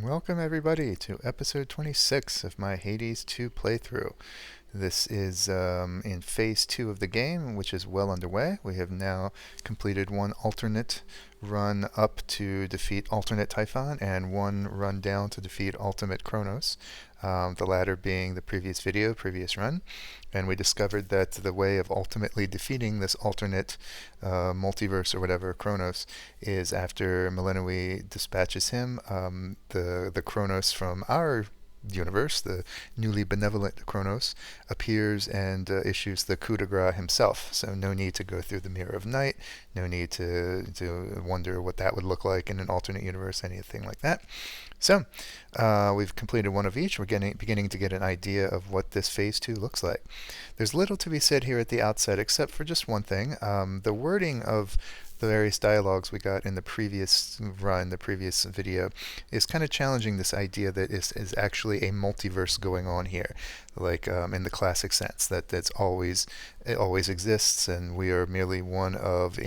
Welcome everybody to episode 26 of my Hades 2 playthrough. This is in phase 2 of the game, which is well underway. We have now completed one alternate run up to defeat alternate Typhon and one run down to defeat ultimate Kronos, the latter being the previous run. And we discovered that the way of ultimately defeating this alternate multiverse or whatever, Kronos, is after Melinoë dispatches him, the Kronos from our universe, the newly benevolent Kronos, appears and issues the coup de grace himself. So no need to go through the Mirror of Night, no need to wonder what that would look like in an alternate universe, anything like that. So we've completed one of each. We're beginning to get an idea of what this phase 2 looks like. There's little to be said here at the outset except for just one thing. The wording of the various dialogues we got in the previous run, the previous video, is kind of challenging this idea that is actually a multiverse going on here, like in the classic sense, that it always exists and we are merely one of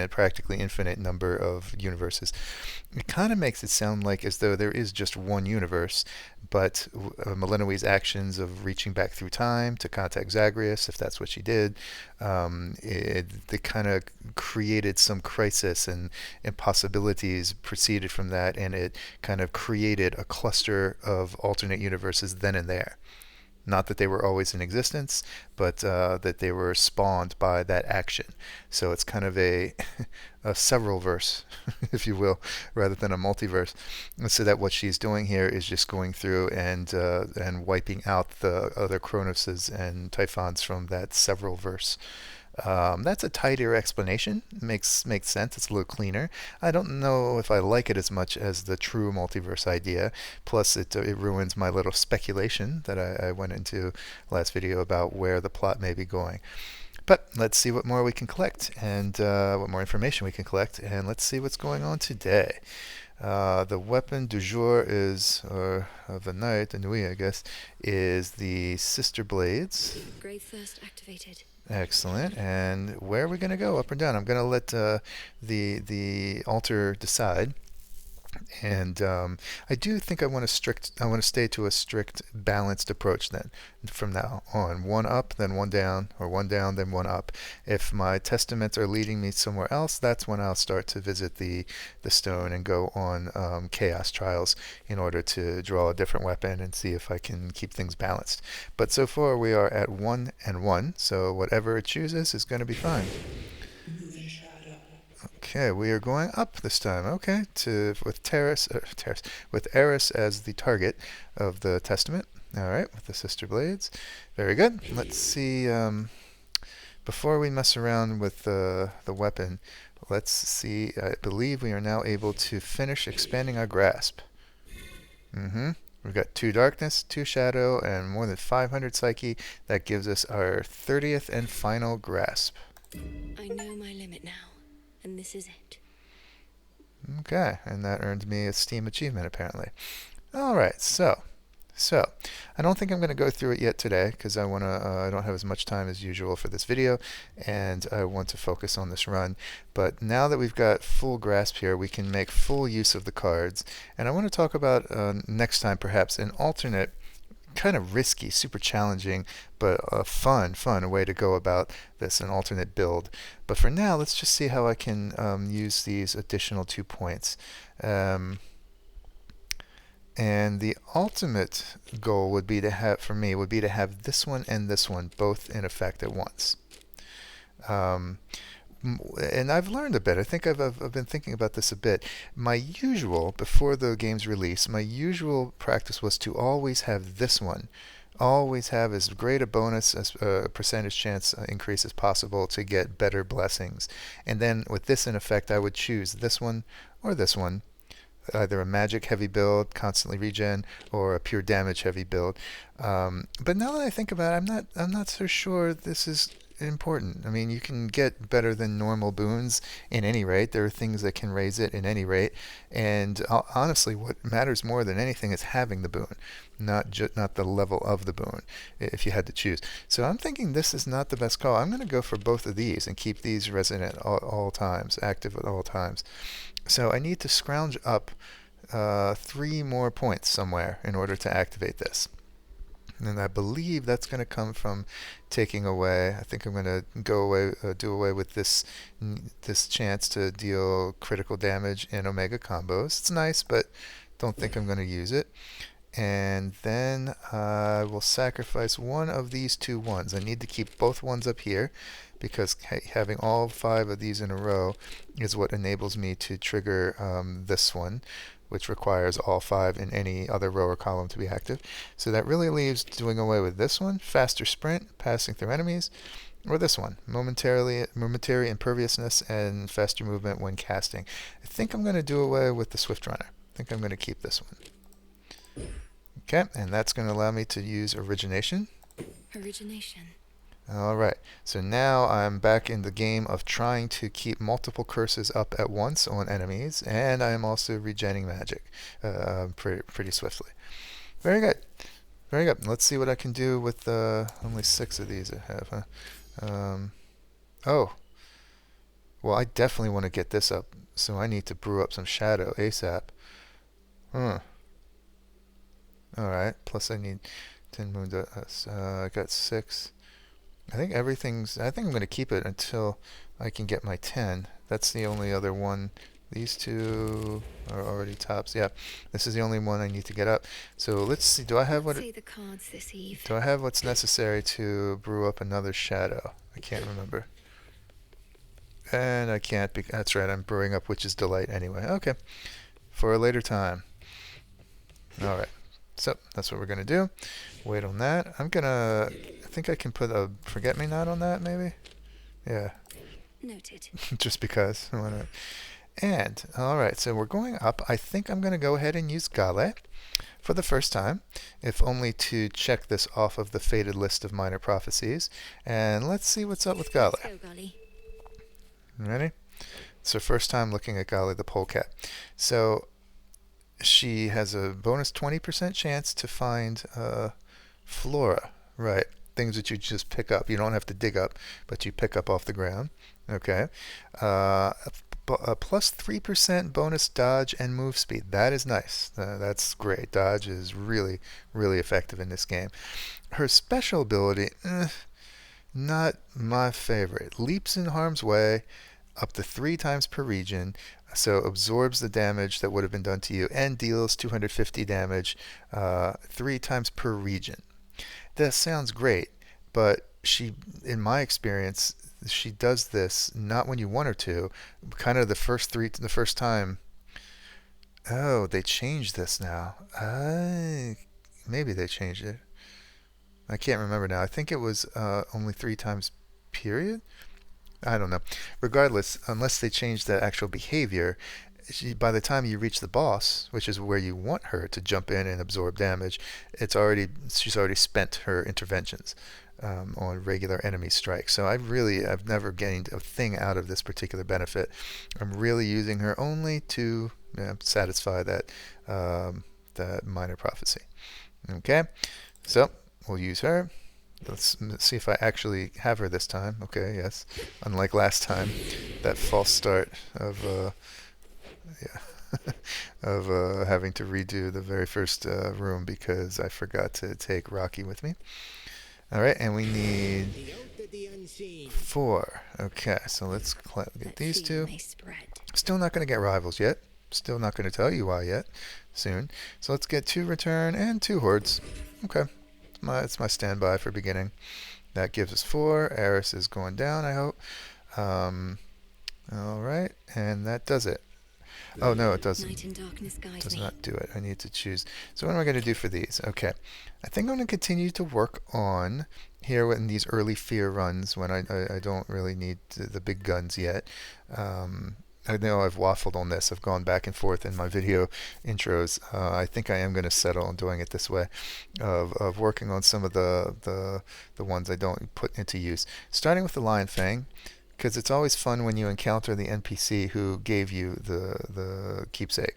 practically infinite number of universes. It kind of makes it sound like as though there is just one universe, but Melinoë's actions of reaching back through time to contact Zagreus, if that's what she did, they kind of created some crisis, and possibilities proceeded from that, and it kind of created a cluster of alternate universes then and there. Not that they were always in existence, but that they were spawned by that action. So it's kind of a several verse, if you will, rather than a multiverse. And so that what she's doing here is just going through and wiping out the other Cronoses and Typhons from that several verse. That's a tidier explanation. Makes sense. It's a little cleaner. I don't know if I like it as much as the true multiverse idea. Plus, it ruins my little speculation that I went into last video about where the plot may be going. But let's see what more we can collect and what more information we can collect, and let's see what's going on today. The weapon du jour is, or of the night, the nuit, I guess, is the Sister Blades. Grade first activated. Excellent. And where are we going to go, up or down? I'm going to let the altar decide. And I do think I want to stay to a strict balanced approach then from now on. One up, then one down, or one down, then one up. If my testaments are leading me somewhere else, that's when I'll start to visit the stone and go on chaos trials in order to draw a different weapon and see if I can keep things balanced. But so far we are at 1 and 1, so whatever it chooses is going to be fine. Okay, we are going up this time. Okay, with Eris as the target of the testament. All right, with the Sister Blades. Very good. Let's see. Before we mess around with the weapon, let's see. I believe we are now able to finish expanding our grasp. We've got 2 darkness, 2 shadow, and more than 500 psyche. That gives us our 30th and final grasp. I know my limit now. And this is it. Okay, and that earned me a Steam achievement apparently. Alright, so I don't think I'm going to go through it yet today because I don't have as much time as usual for this video, and I want to focus on this run. But now that we've got full grasp here, we can make full use of the cards, and I want to talk about next time perhaps an alternate, kind of risky, super challenging, but a fun way to go about this, an alternate build. But for now, let's just see how I can use these additional 2 points. And the ultimate goal would be to have this one and this one both in effect at once. And I've learned a bit. I think I've been thinking about this a bit. Before the game's release, my usual practice was to always have this one. Always have as great a bonus as percentage chance increase as possible to get better blessings. And then with this in effect, I would choose this one or this one. Either a magic heavy build, constantly regen, or a pure damage heavy build. But now that I think about it, I'm not so sure this is important. I mean, you can get better than normal boons in any rate. There are things that can raise it in any rate, and honestly, what matters more than anything is having the boon, not the level of the boon, if you had to choose. So I'm thinking this is not the best call. I'm going to go for both of these and keep these resonant all times, active at all times. So I need to scrounge up 3 more points somewhere in order to activate this. And I believe that's going to come from taking away. I think I'm going to do away with this chance to deal critical damage in Omega combos. It's nice, but don't think I'm going to use it. And then I will sacrifice one of these 2 ones. I need to keep both ones up here because having all 5 of these in a row is what enables me to trigger this one, which requires all 5 in any other row or column to be active. So that really leaves doing away with this one, faster sprint, passing through enemies, or this one, momentary imperviousness and faster movement when casting. I think I'm going to do away with the Swift Runner. I think I'm going to keep this one. Okay, and that's going to allow me to use Origination. Origination. Alright, so now I'm back in the game of trying to keep multiple curses up at once on enemies, and I am also regenning magic pretty swiftly. Very good. Very good. Let's see what I can do with only 6 of these I have. Oh. Well, I definitely want to get this up, so I need to brew up some shadow ASAP. Alright, plus I need 10 moon dust. I got 6. I think I'm going to keep it until I can get my 10. That's the only other one. These 2 are already tops. Yeah, this is the only one I need to get up. So let's see. Do I have what's necessary to brew up another shadow? I can't remember. And I can't. That's right. I'm brewing up Witch's Delight anyway. Okay, for a later time. All right. So that's what we're going to do. Wait on that. I think I can put a forget-me-not on that, maybe? Yeah. Noted. Just because. Why not? And, alright, so we're going up. I think I'm going to go ahead and use Gale for the first time, if only to check this off of the faded list of minor prophecies. And let's see what's up with Gale. Let's go, Gale. Ready? It's her first time looking at Gale the polecat. So she has a bonus 20% chance to find flora, right? Things that you just pick up. You don't have to dig up, but you pick up off the ground. Okay. A plus 3% bonus dodge and move speed. That is nice. That's great. Dodge is really, really effective in this game. Her special ability, not my favorite. Leaps in harm's way up to 3 times per region. So absorbs the damage that would have been done to you and deals 250 damage 3 times per region. That sounds great, but in my experience, she does this not when you want her to. Kind of the first time. Oh, they changed this now. Maybe they changed it. I can't remember now. I think it was only 3 times period. I don't know. Regardless, unless they change the actual behavior, by the time you reach the boss, which is where you want her to jump in and absorb damage, she's already spent her interventions on regular enemy strikes. So I've never gained a thing out of this particular benefit. I'm really using her only to satisfy that minor prophecy. Okay, so we'll use her. Let's see if I actually have her this time. Okay, yes. Unlike last time, that false start of having to redo the very first room because I forgot to take Rocky with me. All right, and we need 4. Okay, so let's get these 2. Still not going to get rivals yet. Still not going to tell you why yet. Soon. So let's get 2 return and 2 hordes. Okay. It's my standby for beginning. That gives us 4. Eris is going down, I hope. Alright, and that does it. Oh no, it doesn't. Does not do it. I need to choose. So what am I going to do for these? Okay. I think I'm going to continue to work on here in these early fear runs when I don't really need the big guns yet. I know I've waffled on this. I've gone back and forth in my video intros. I think I am going to settle on doing it this way, of working on some of the ones I don't put into use. Starting with the Lion Fang, because it's always fun when you encounter the NPC who gave you the keepsake.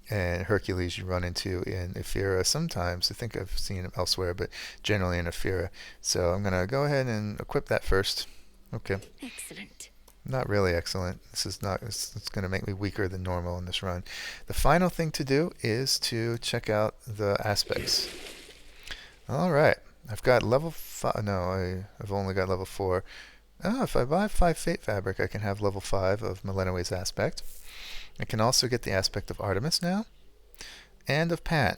And Hercules you run into in Ephyra sometimes. I think I've seen him elsewhere, but generally in Ephyra. So I'm going to go ahead and equip that first. Okay. Excellent. Not really excellent. This is not. It's going to make me weaker than normal in this run. The final thing to do is to check out the aspects. All right. I've got level 5. No, I've only got level 4. Oh, if I buy 5 Fate Fabric, I can have level 5 of Melinoë's aspect. I can also get the aspect of Artemis now, and of Pan.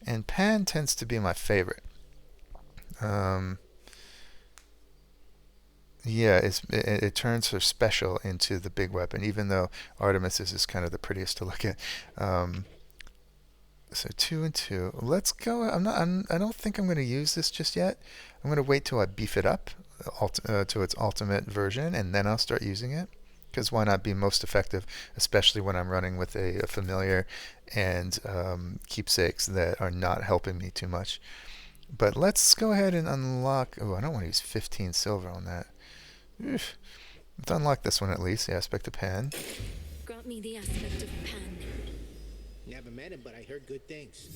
And Pan tends to be my favorite. Yeah, it turns her special into the big weapon, even though Artemis is kind of the prettiest to look at. So 2 and 2. Let's go. I don't think I'm going to use this just yet. I'm going to wait till I beef it up to its ultimate version, and then I'll start using it. Because why not be most effective, especially when I'm running with a familiar and keepsakes that are not helping me too much. But let's go ahead and unlock. Oh, I don't want to use 15 silver on that. Oof. Let's unlock this one at least, the aspect of Pan. Grant me the aspect of Pan. Never met him, but I heard good things.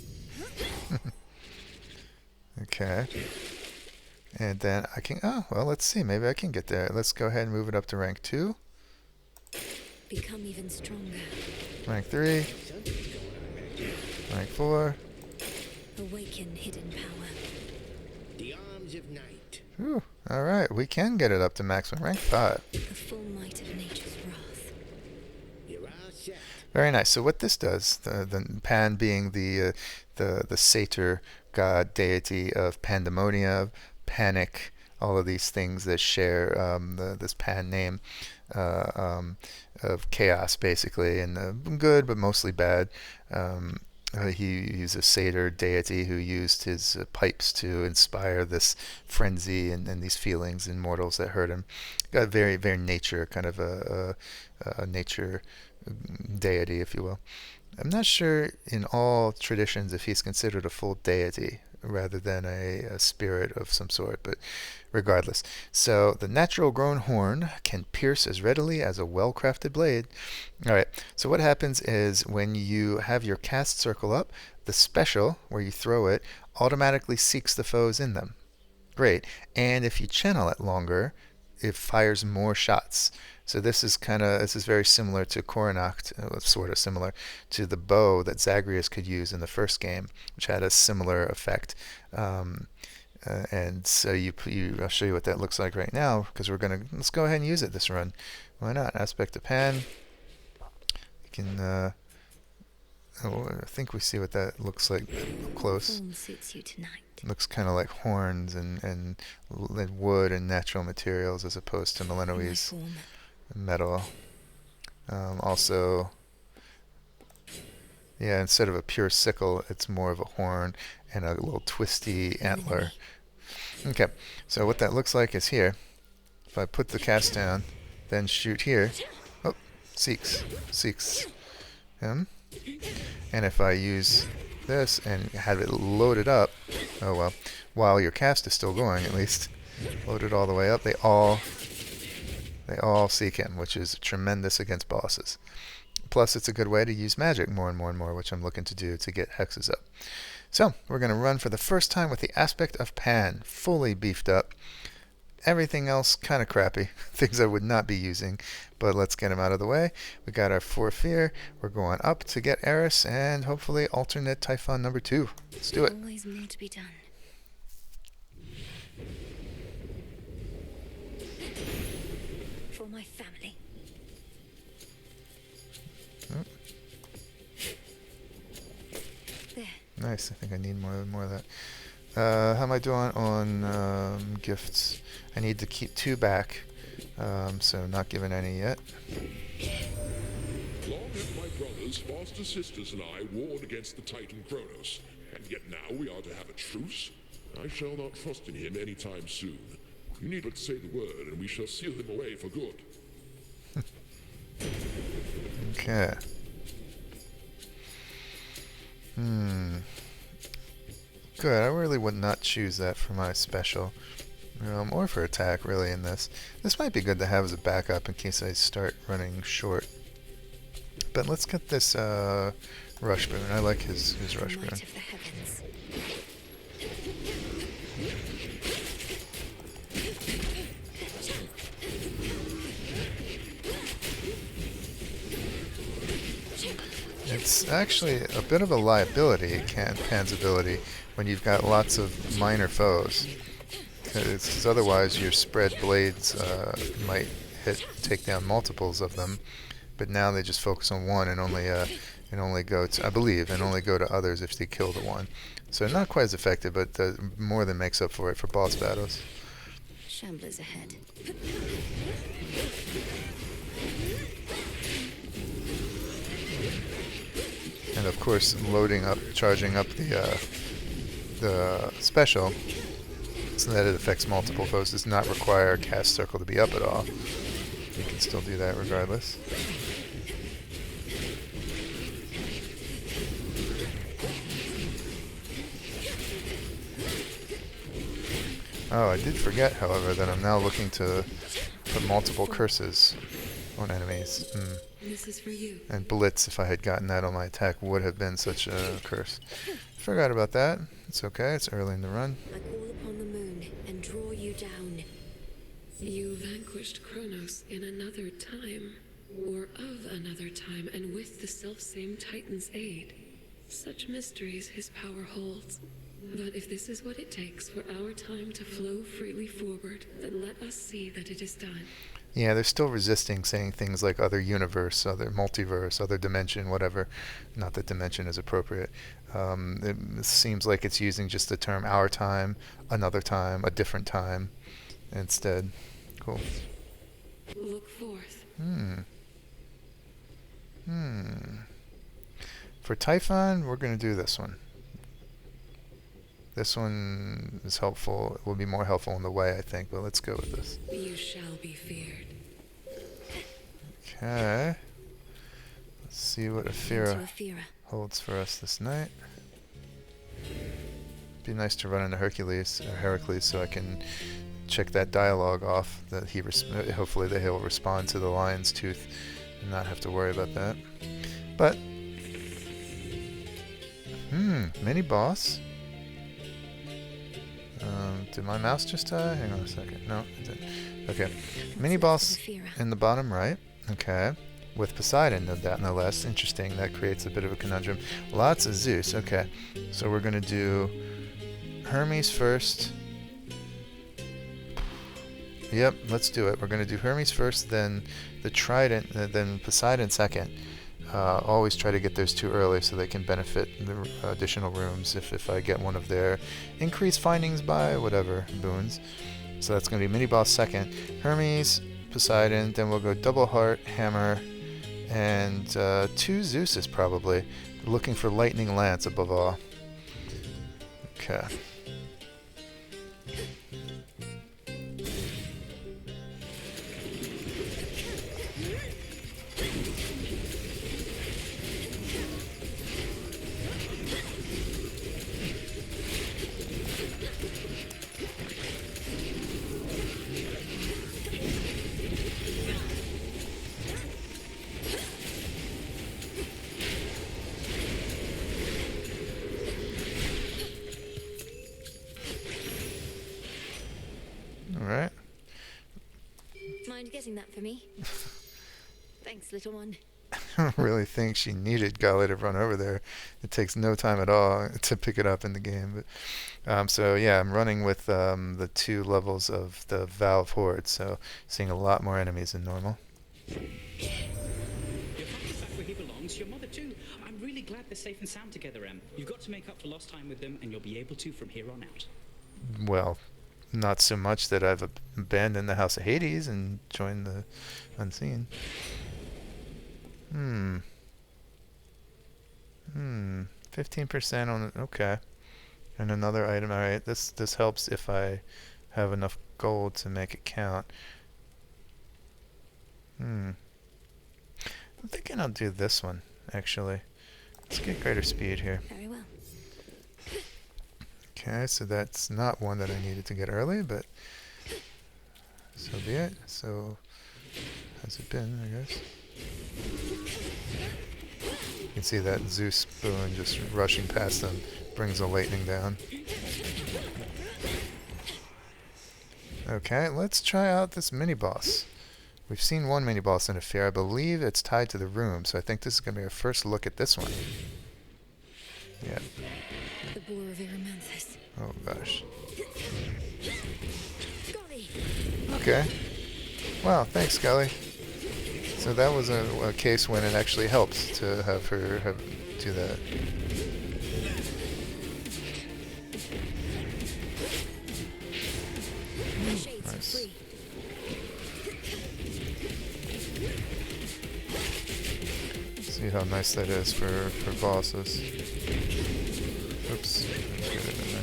Okay. And then I can, oh, well, let's see. Maybe I can get there. Let's go ahead and move it up to rank 2. Become even stronger. Rank 3. Rank 4. Awaken hidden power. The arms of night. Whew. All right, we can get it up to maximum rank 5. The full might of nature's wrath. You're all set. Very nice. So what this does, the Pan being the satyr god deity of pandemonia, panic, all of these things that share this Pan name of chaos, basically, and good but mostly bad. He's a satyr deity who used his pipes to inspire this frenzy and these feelings in mortals that hurt him. Got very, very nature, kind of a nature deity, if you will. I'm not sure in all traditions if he's considered a full deity rather than a spirit of some sort, but regardless. So the natural grown horn can pierce as readily as a well-crafted blade. Alright, so what happens is when you have your cast circle up, the special, where you throw it, automatically seeks the foes in them. Great. And if you channel it longer, it fires more shots. So this is very similar to Coronacht, sort of similar to the bow that Zagreus could use in the first game, which had a similar effect. And so I'll show you what that looks like right now, because let's go ahead and use it this run. Why not? Aspect of Pan. You can, I think we see what that looks like up close. Suits you tonight. Looks kind of like horns and wood and natural materials as opposed to Melinoë's metal. Also, yeah, instead of a pure sickle, it's more of a horn and a little twisty antler. Okay, so what that looks like is here. If I put the cast down, then shoot here. Oh, seeks him. And if I use this and have it loaded up, oh well, while your cast is still going at least, load it all the way up, they all seek him, which is tremendous against bosses. Plus, it's a good way to use magic more and more and more, which I'm looking to do to get hexes up. So, we're going to run for the first time with the aspect of Pan, fully beefed up. Everything else kind of crappy, things I would not be using, but let's get them out of the way. We got our 4 fear, we're going up to get Eris, and hopefully alternate Typhon number 2. Let's do it. Always more to be done. For my family. There. Nice, I think I need more of that. How am I doing on gifts? I need to keep 2 back, so not giving any yet. Long have my brothers, foster sisters, and I warred against the Titan Kronos, and yet now we are to have a truce? I shall not trust in him any time soon. You need but say the word, and we shall seal him away for good. Okay. Good, I really would not choose that for my special. Or for attack, really, in this. This might be good to have as a backup in case I start running short. But let's get this Rush Boon. I like his Rush Boon. It's actually a bit of a liability, Pan's ability, when you've got lots of minor foes. Because otherwise your spread blades might take down multiples of them, but now they just focus on one and only go to, I believe, and only go to others if they kill the one. So not quite as effective, but more than makes up for it for boss battles. Shamblers ahead. And of course, charging up the special, so that it affects multiple foes, does not require a cast circle to be up at all. You can still do that regardless. Oh, I did forget, however, that I'm now looking to put multiple curses on enemies. This is for you. And Blitz, if I had gotten that on my attack, would have been such a curse. Forgot about that. It's okay, it's early in the run. I call upon the moon and draw you down. You vanquished Kronos in another time, or of another time, and with the selfsame Titan's aid. Such mysteries his power holds. But if this is what it takes for our time to flow freely forward, then let us see that it is done. Yeah, they're still resisting saying things like other universe, other multiverse, other dimension, whatever. Not that dimension is appropriate. It seems like it's using just the term our time, another time, a different time instead. Cool. Look forth. For Typhon, we're going to do this one. This one is helpful. It will be more helpful in the way, I think, but let's go with this. You shall be feared. Okay. Let's see what Ephyra Into Ephyra. holds for us this night. Be nice to run into Hercules so I can check that dialogue off. That hopefully that he'll respond to the lion's tooth and not have to worry about that. But mini boss. Did my mouse just die? Hang on a second. No, it didn't. Okay. Mini boss in the bottom right. Okay. With Poseidon, no less. Interesting. That creates a bit of a conundrum. Lots of Zeus. Okay. So we're going to do Hermes first. Yep, let's do it. We're going to do Hermes first, then the Trident, then Poseidon second. Always try to get those two early so they can benefit the additional rooms if I get one of their increased findings by whatever boons. So that's going to be mini boss second. Hermes, Poseidon, then we'll go double heart, hammer, and two Zeuses probably. Looking for lightning lance above all. Okay. Alright. Mind getting that for me? Thanks, little one. I don't really think she needed Golly to run over there. It takes no time at all to pick it up in the game. But so yeah, I'm running with the 2 levels of the Valve Horde, so seeing a lot more enemies than normal. Your father's back where he belongs, your mother too. I'm really glad they're safe and sound together, Em. You've got to make up for lost time with them, and you'll be able to from here on out. Well, not so much that I've abandoned the House of Hades and joined the Unseen. 15% on it. Okay. And another item. Alright, this helps if I have enough gold to make it count. I'm thinking I'll do this one, actually. Let's get greater speed here. Very well. Okay, so that's not one that I needed to get early, but so be it. So has it been, I guess? You can see that Zeus boon just rushing past them brings the lightning down. Okay, let's try out this mini boss. We've seen one mini boss in Ephyra. I believe it's tied to the room, so I think this is going to be our first look at this one. Yeah. The boar of Eris. Oh gosh. Golly. Okay. Wow, thanks, Scully. So that was a case when it actually helps to have her do that. Shades Nice. free. See how nice that is for bosses. Oops. Let's get it in there.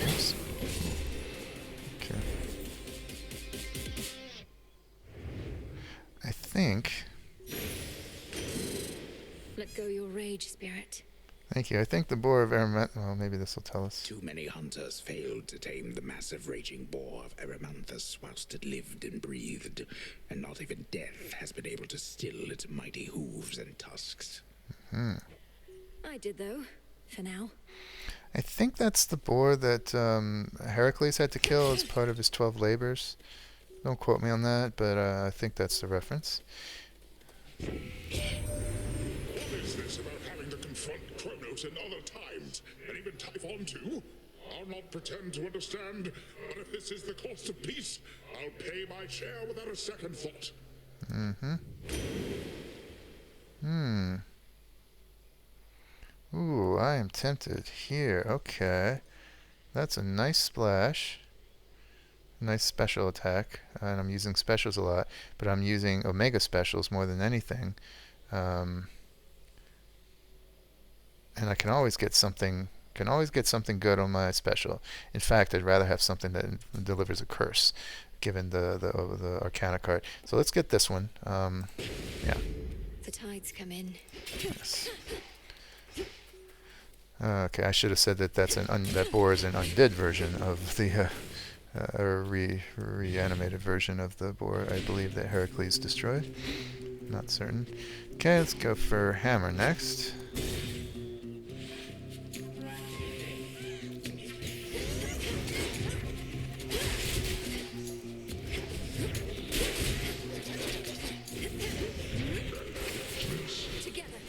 Oops. Okay. I think. Let go your rage, spirit. Thank you. I think the boar of Eris. Well, maybe this will tell us. Too many hunters failed to tame the massive raging boar of Erymanthus whilst it lived and breathed, and not even death has been able to still its mighty hooves and tusks. I did, though. For now. I think that's the boar that Heracles had to kill as part of his 12 labors. Don't quote me on that, but I think that's the reference. What is this about having to confront Kronos in other times, and even Typhon too? I'll not pretend to understand, but if this is the cost of peace, I'll pay my share without a second thought. Ooh, I am tempted here. Okay. That's a nice splash. Nice special attack. And I'm using specials a lot, but I'm using Omega specials more than anything. And I can always get something good on my special. In fact, I'd rather have something that delivers a curse, given the Arcana card. So let's get this one. Yeah. The tides come in. Yes. Okay, I should have said that that boar is an undead version of the reanimated version of the boar I believe that Heracles destroyed. Not certain. Okay, let's go for hammer next. Together.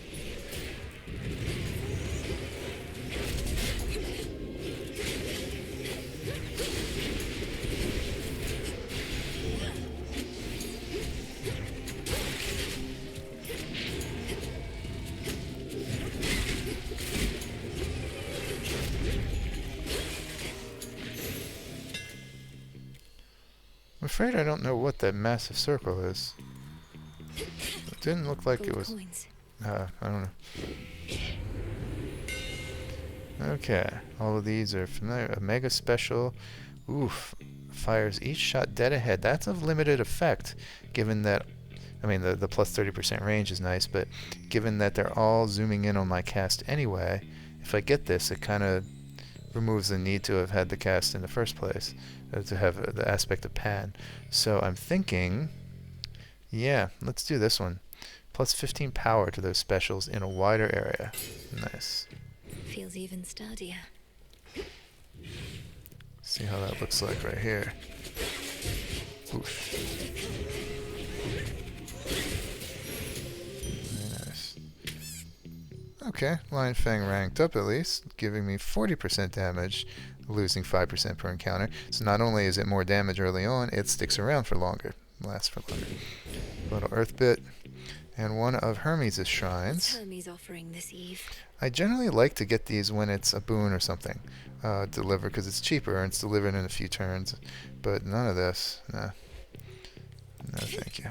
I'm afraid I don't know what that massive circle is. It didn't look like it Gold was. coins. I don't know. Okay, all of these are familiar. A mega special. Oof. Fires each shot dead ahead. That's of limited effect, given that. I mean, the plus 30% range is nice, but given that they're all zooming in on my cast anyway, if I get this, it kind of removes the need to have had the cast in the first place, to have the aspect of pan. So I'm thinking, yeah, let's do this one. Plus 15 power to those specials in a wider area. Nice. Feels even sturdier. See how that looks like right here. Oof. Very nice. Okay, Lion Fang ranked up at least, giving me 40% damage, losing 5% per encounter. So not only is it more damage early on, it sticks around for longer, lasts for longer. Little Earth Bit, and one of Hermes' shrines. What's Hermes offering this eve? I generally like to get these when it's a boon or something, delivered, because it's cheaper and it's delivered in a few turns. But none of this. Nah. No, thank you.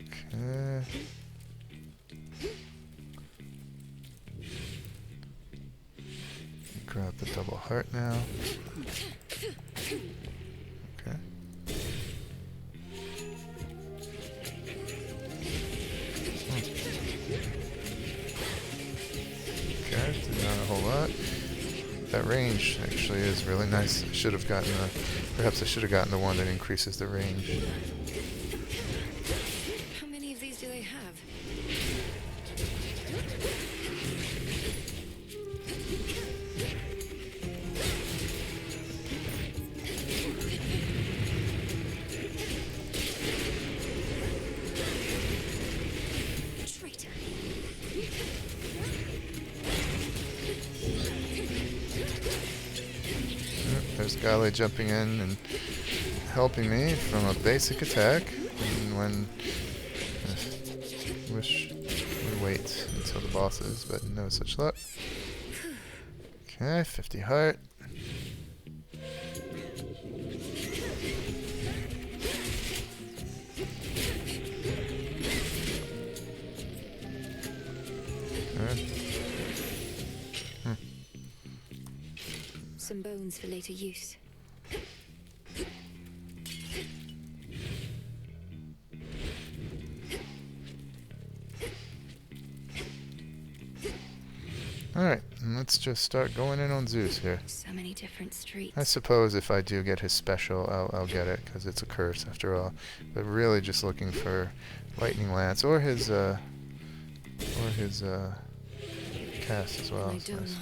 Okay. Grab the double heart now. Okay. That range actually is really nice. Perhaps I should have gotten the one that increases the range. How many of these do they have? Traitor. There's Gale jumping in and helping me from a basic attack. And when wish we wait until the bosses, but no such luck. Okay, 50 heart. Okay. Some bones for later use. Alright, let's just start going in on Zeus here. So many different streets. I suppose if I do get his special, I'll get it, because it's a curse after all. But really just looking for Lightning Lance, or his cast as well. My It's nice. Dolan.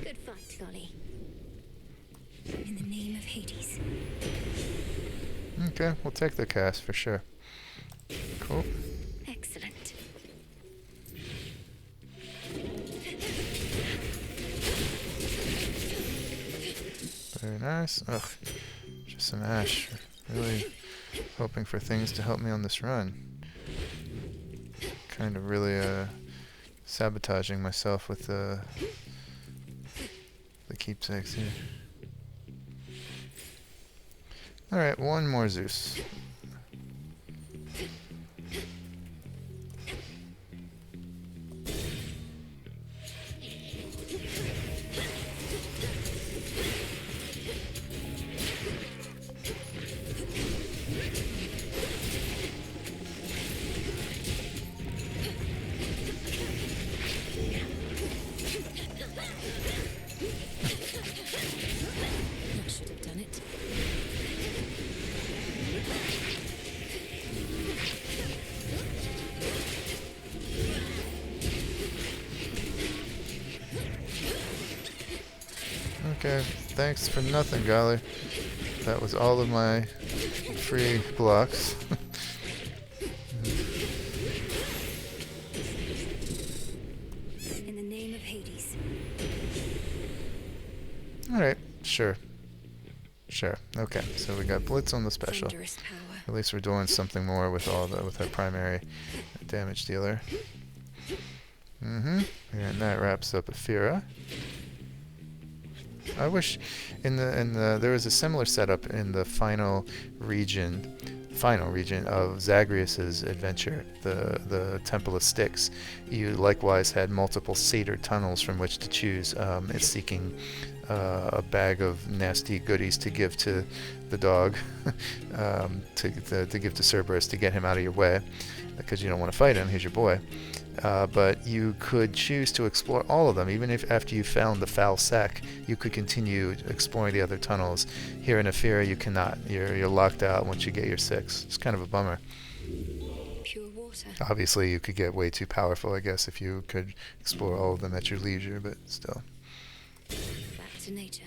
Good fight, Golly. In the name of Hades. Okay, we'll take the cast for sure. Cool. Excellent. Very nice. Ugh, just some ash. Really hoping for things to help me on this run. Kind of really sabotaging myself with the keepsakes here. Alright, one more Zeus. That should have done it. Okay, thanks for nothing, Golly. That was all of my free blocks. In the name of Hades. Alright, sure. Sure, okay, so we got Blitz on the special. Thunderous power. At least we're doing something more with with our primary damage dealer. And that wraps up Ephyra. I wish there was a similar setup in the final region of Zagreus's adventure, the Temple of Styx. You likewise had multiple satyr tunnels from which to choose. It's seeking a bag of nasty goodies to give to the dog, to give to Cerberus to get him out of your way, because you don't want to fight him. He's your boy. But you could choose to explore all of them, even if after you found the foul sack, you could continue exploring the other tunnels. Here in Ephyra, you cannot. You're locked out once you get your 6. It's kind of a bummer. Pure water. Obviously, you could get way too powerful, I guess, if you could explore all of them at your leisure, but still. Back to nature.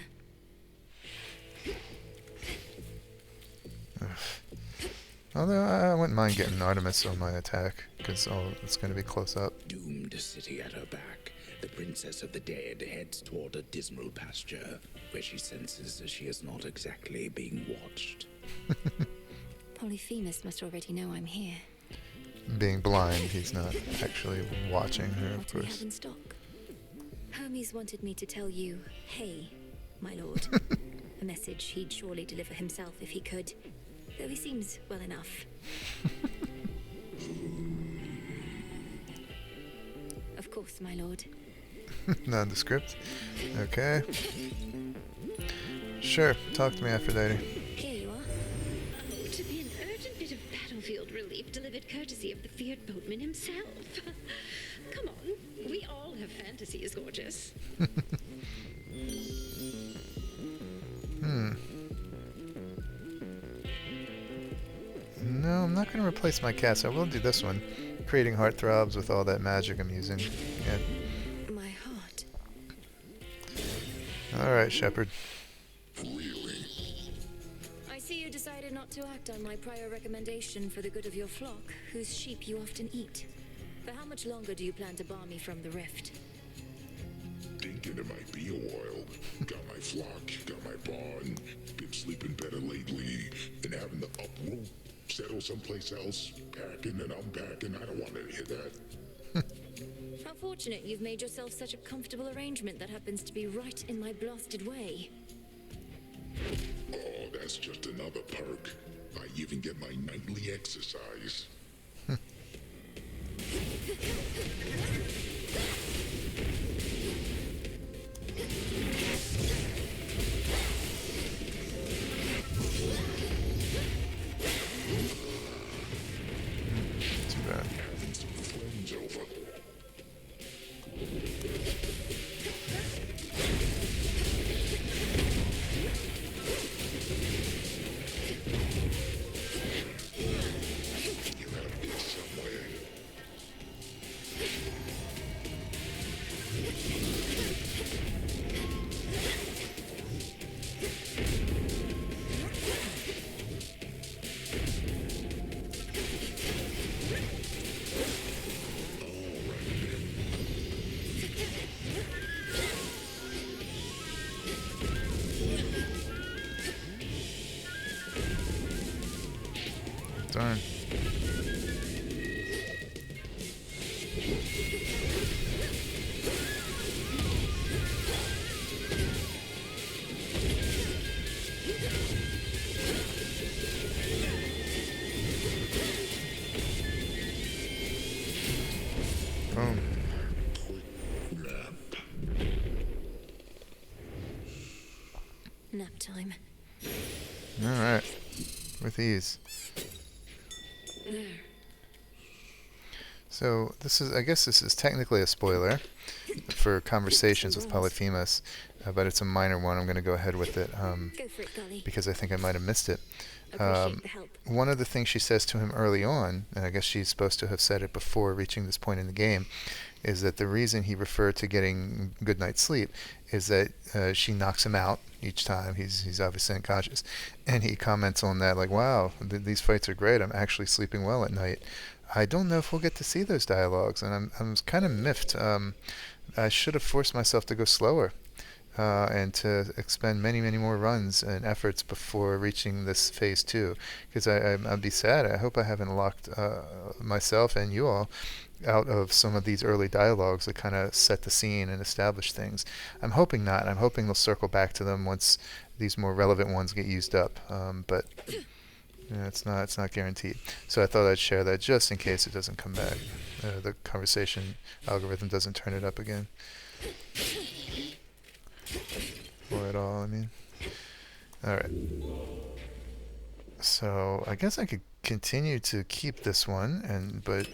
Although I wouldn't mind getting Artemis on my attack, because it's going to be close up. Doomed city at her back, the princess of the dead heads toward a dismal pasture, where she senses that she is not exactly being watched. Polyphemus must already know I'm here. Being blind, he's not actually watching her, of What do we course. have in stock? Hermes wanted me to tell you, hey, my lord. A message he'd surely deliver himself if he could. Though he seems well enough. truth, my lord. Nondescript. Okay. Sure, talk to me, Aphrodite. Here you are. Oh, to be an urgent bit of battlefield relief delivered courtesy of the feared boatman himself. Come on, we all have fantasies, gorgeous. No, I'm not going to replace my cast. I will do this one. Creating heartthrobs with all that magic I'm using. Yeah. My heart. Alright, Shepherd. Really? I see you decided not to act on my prior recommendation for the good of your flock, whose sheep you often eat. For how much longer do you plan to bar me from the rift? Thinking it might be a while. Got my flock, got my barn. Been sleeping better lately. Been having the uproot. Settle someplace else. Packing and unpacking. I don't want to hear that. How fortunate you've made yourself such a comfortable arrangement that happens to be right in my blasted way. Oh, that's just another perk. I even get my nightly exercise. Too bad. Having some friends over. You gotta be somewhere. Darn. Boom. Nap. Nap time. Alright. With ease. There. So I guess this is technically a spoiler for conversations with Polyphemus, but it's a minor one. I'm going to go ahead with it Go for it, Golly. because I think I might have missed it. Appreciate the help. One of the things she says to him early on, and I guess she's supposed to have said it before reaching this point in the game, is that the reason he referred to getting good night's sleep is that she knocks him out each time. He's obviously unconscious. And he comments on that like, wow, these fights are great. I'm actually sleeping well at night. I don't know if we'll get to see those dialogues, and I'm kind of miffed. I should have forced myself to go slower and to expend many, many more runs and efforts before reaching this phase 2, because I'd be sad. I hope I haven't locked myself and you all out of some of these early dialogues that kind of set the scene and establish things. I'm hoping not. I'm hoping they'll circle back to them once these more relevant ones get used up. But yeah, it's not guaranteed. So I thought I'd share that just in case it doesn't come back. The conversation algorithm doesn't turn it up again. Or at all, I mean. Alright. So I guess I could continue to keep this one, but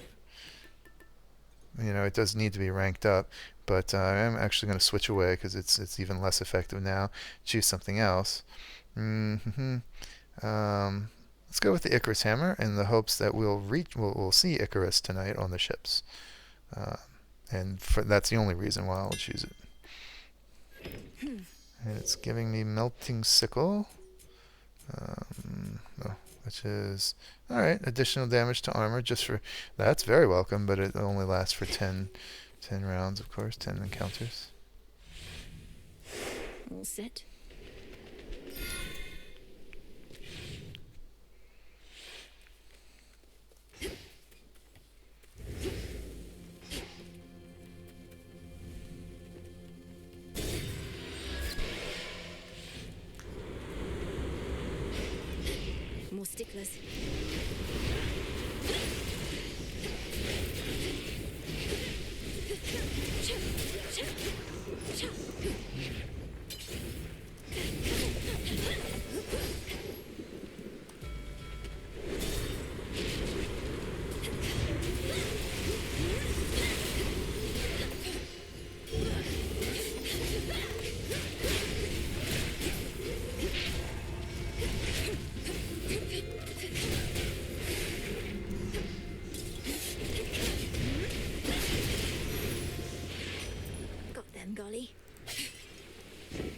you know, it does need to be ranked up. But I am actually going to switch away because it's even less effective now. Choose something else. Let's go with the Icarus hammer in the hopes that we'll see Icarus tonight on the ships. And that's the only reason why I'll choose it. And it's giving me melting sickle, which is alright. Additional damage to armor, that's very welcome, but it only lasts for 10 rounds, of course, 10 encounters. All set. More sticklers.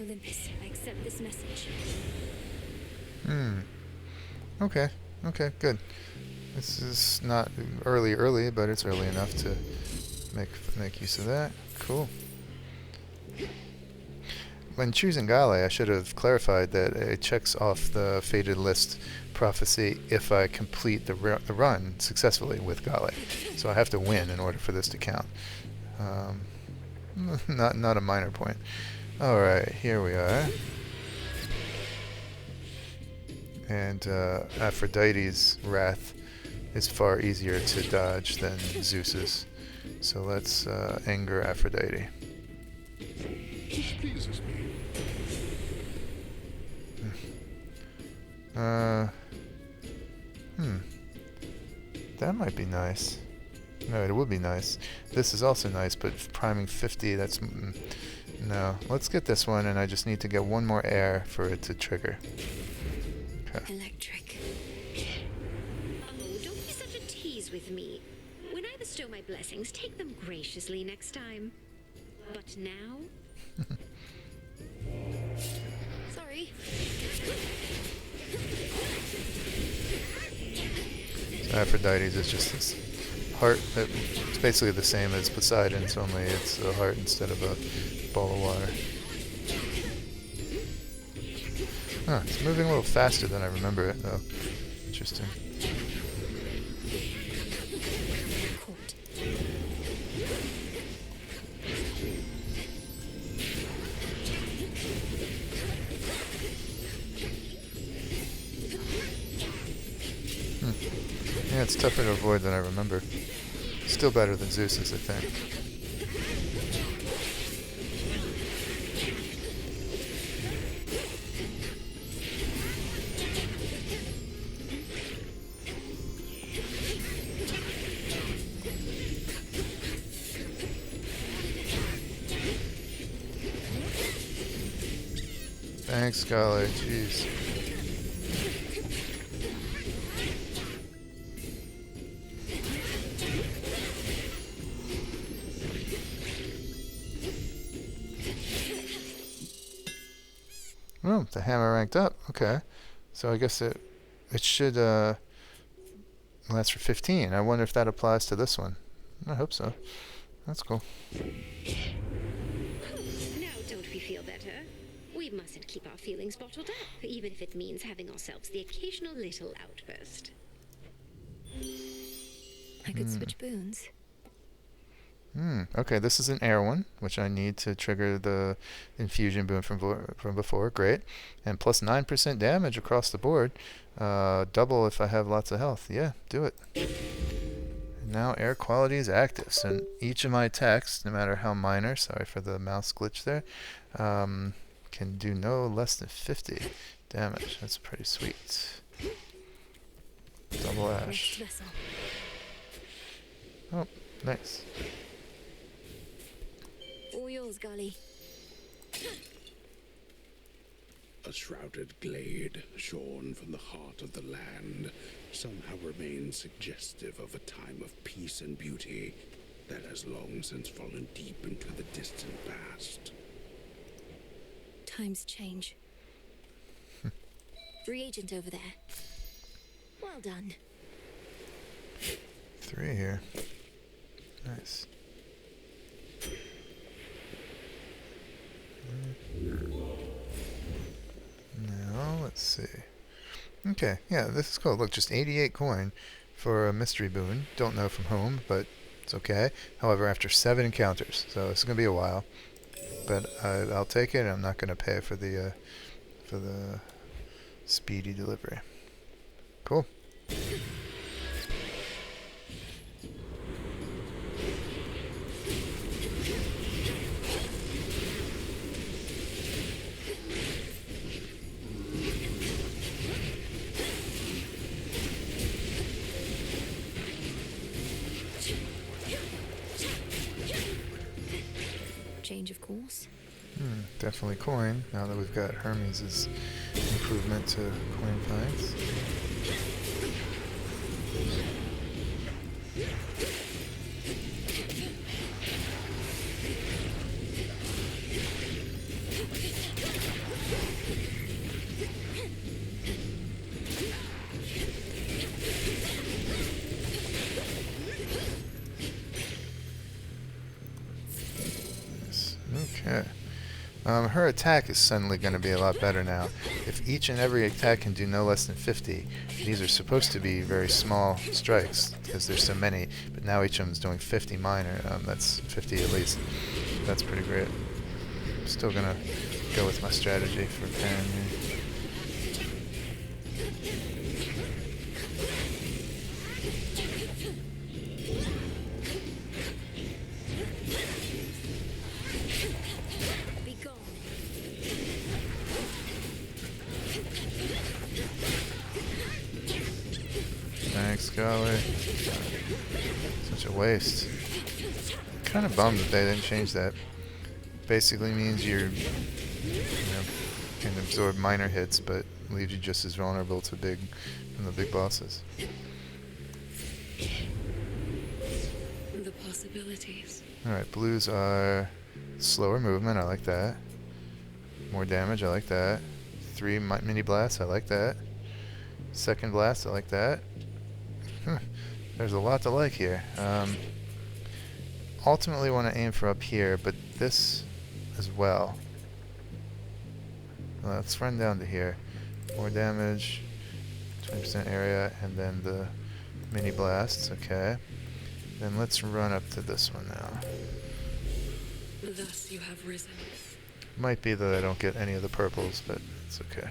Olympus, I accept this message. Okay. Okay, good. This is not early, but it's early enough to make use of that. Cool. When choosing Gale, I should have clarified that it checks off the fated list prophecy if I complete the run successfully with Gale. So I have to win in order for this to count. Not a minor point. All right, here we are. And Aphrodite's wrath is far easier to dodge than Zeus's. So let's anger Aphrodite. This pleases me. That might be nice. No, it would be nice. This is also nice, but priming 50, that's... no. Let's get this one, and I just need to get one more air for it to trigger. Okay. Electric. Oh, don't be such a tease with me. When I bestow my blessings, take them graciously next time. But now... Sorry. So Aphrodite's is just this heart. It's basically the same as Poseidon's, only it's a heart instead of a ball of water. Huh, it's moving a little faster than I remember it, though. Interesting. Yeah, it's tougher to avoid than I remember. Still better than Zeus's, I think. Thanks, Gale. Jeez. Oh, the hammer ranked up. Okay. So I guess it should last for 15. I wonder if that applies to this one. I hope so. That's cool. Now don't we feel better? We mustn't keep our feelings bottled up, even if it means having ourselves the occasional little outburst. I could switch boons. Okay, this is an air one, which I need to trigger the infusion boon from before. Great. And plus 9% damage across the board. Double if I have lots of health. Yeah, do it. And now air quality is active. So each of my attacks, no matter how minor, sorry for the mouse glitch there, can do no less than 50 damage. That's pretty sweet. Double ash. Oh, nice. All yours, Gully. A shrouded glade, shorn from the heart of the land, somehow remains suggestive of a time of peace and beauty that has long since fallen deep into the distant past. Times change. Reagent over there. Well done. 3 here. Nice. Now, let's see. Okay, yeah, this is cool. Look, just 88 coin for a mystery boon. Don't know from whom, but it's okay. However, after 7 encounters, so it's going to be a while. But I'll take it. I'm not going to pay for the speedy delivery. Cool. Change of course. Definitely coin, now that we've got Hermes' improvement to coin finds. Her attack is suddenly going to be a lot better now. If each and every attack can do no less than 50, these are supposed to be very small strikes because there's so many, but now each of them is doing 50 minor. That's 50 at least. That's pretty great. I'm still going to go with my strategy for parrying here. Thanks, golly. Such a waste. Kind of bummed that they didn't change that. Basically means you can absorb minor hits, but leaves you just as vulnerable to the big bosses. The possibilities. Alright, blues are slower movement, I like that. More damage, I like that. 3 mini blasts, I like that. Second blast, I like that. There's a lot to like here. Ultimately want to aim for up here, but this as well. Let's run down to here. More damage, 20% area, and then the mini blasts, okay. Then let's run up to this one now. Thus you have risen. Might be that I don't get any of the purples, but it's okay.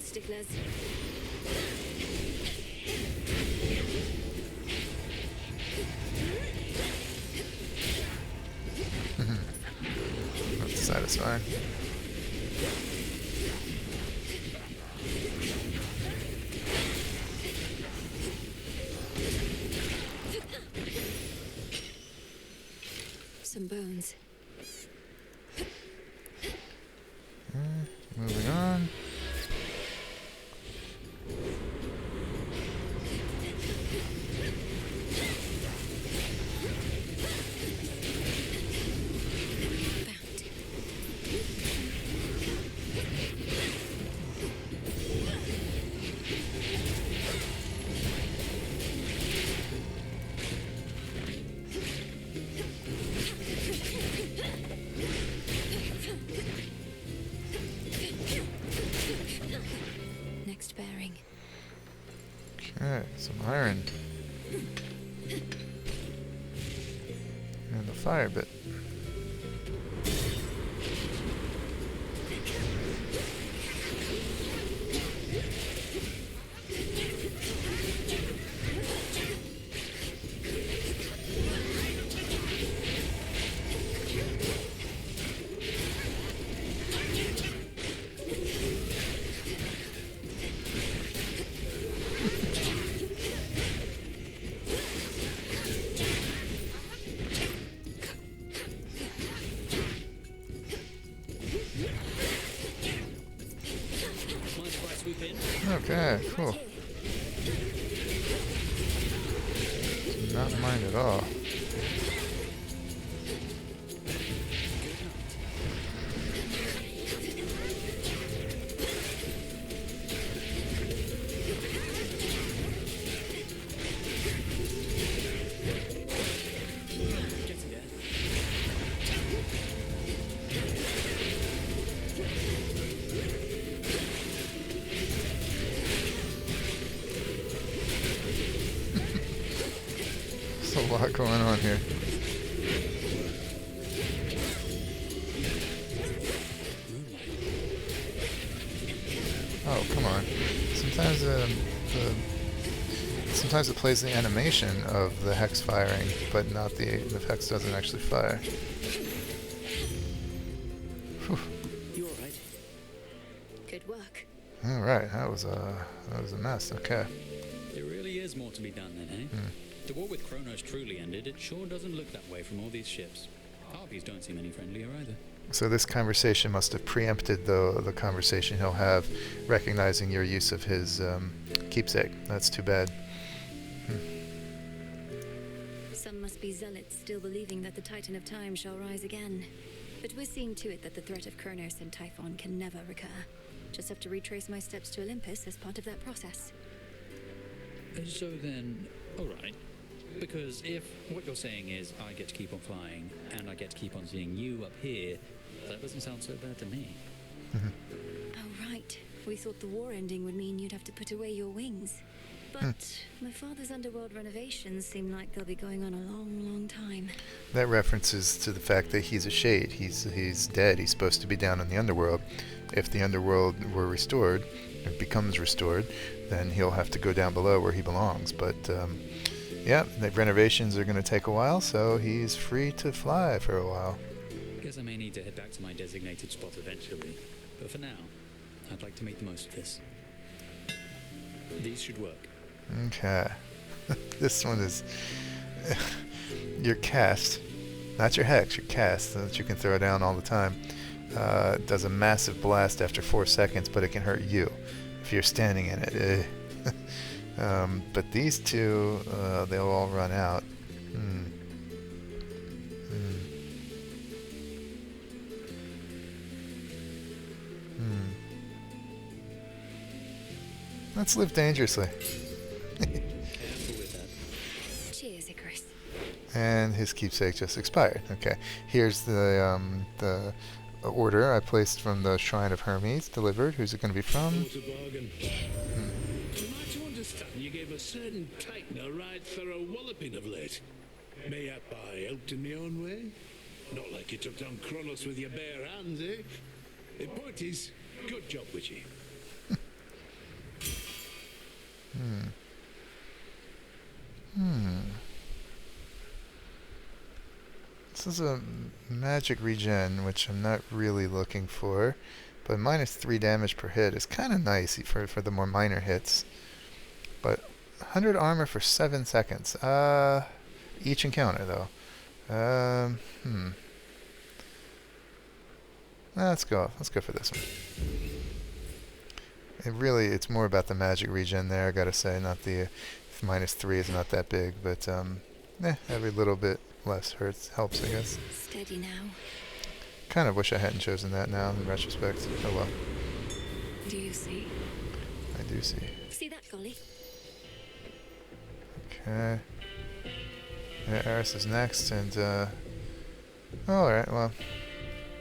Sticklers. That's satisfying. Some bones. Moving on. Next bearing. Okay, some iron. And the fire bit. Okay, cool. Not mine at all. There's a lot going on here. Oh, come on. Sometimes it plays the animation of the hex firing, but not the hex doesn't actually fire. Whew. You all right? Good work. All right, that was a mess. Okay. There really is more to be done then, eh? The war with Kronos truly ended. It sure doesn't look that way from all these ships. Harpies don't seem any friendlier either. So this conversation must have preempted the conversation he'll have, recognizing your use of his keepsake. That's too bad. Some must be zealots still believing that the Titan of Time shall rise again. But we're seeing to it that the threat of Kronos and Typhon can never recur. Just have to retrace my steps to Olympus as part of that process. So then, alright. Because if what you're saying is I get to keep on flying, and I get to keep on seeing you up here, that doesn't sound so bad to me. Oh, right. We thought the war ending would mean you'd have to put away your wings. But my father's underworld renovations seem like they'll be going on a long, long time. That references to the fact that he's a shade. He's dead. He's supposed to be down in the underworld. If the underworld were restored, it becomes restored, then he'll have to go down below where he belongs. But yeah, the renovations are going to take a while, so he's free to fly for a while. Guess I may need to head back to my designated spot eventually. But for now, I'd like to make the most of this. These should work. Okay. This one is your cast, not your hex, your cast, so that you can throw down all the time. Does a massive blast after 4 seconds, but it can hurt you if you're standing in it. But these two, they'll all run out. Let's live dangerously. Cheers, Icarus. And his keepsake just expired. Okay, here's the order I placed from the Shrine of Hermes, delivered. Who's it going to be from? What a bargain. Am I to understand you gave a certain Titan a right thorough walloping of late? Mayhap I helped in my own way? Not like you took down Kronos with your bare hands, eh? The point is, good job, Witchy. This is a magic regen, which I'm not really looking for, but -3 damage per hit is kind of nice for the more minor hits. But 100 armor for 7 seconds. Each encounter though. Let's go for this one. It's more about the magic regen there, I gotta say. Not the -3 is not that big, but every little bit less helps, I guess. Steady now. Kind of wish I hadn't chosen that now, in retrospect. Oh well. Do you see? I do see. See that, Golly? Okay. Yeah, Eris is next, and alright, well,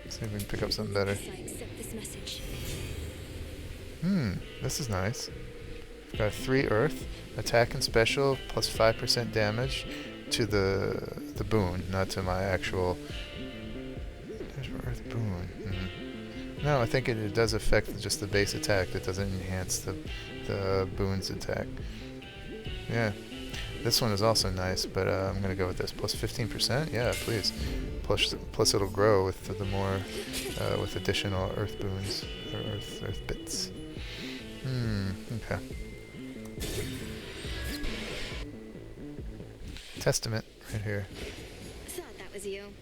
let's see if we can pick up something better. I accept this message. This is nice. Got 3 earth, attack and special, plus 5% damage to the boon, not to my actual. There's earth boon. No, I think it does affect just the base attack. It doesn't enhance the boon's attack. Yeah, this one is also nice, but I'm gonna go with this. Plus 15%. Yeah, please. Plus it'll grow with the more with additional earth boons or earth bits. Okay. Testament right here. Thought that was you.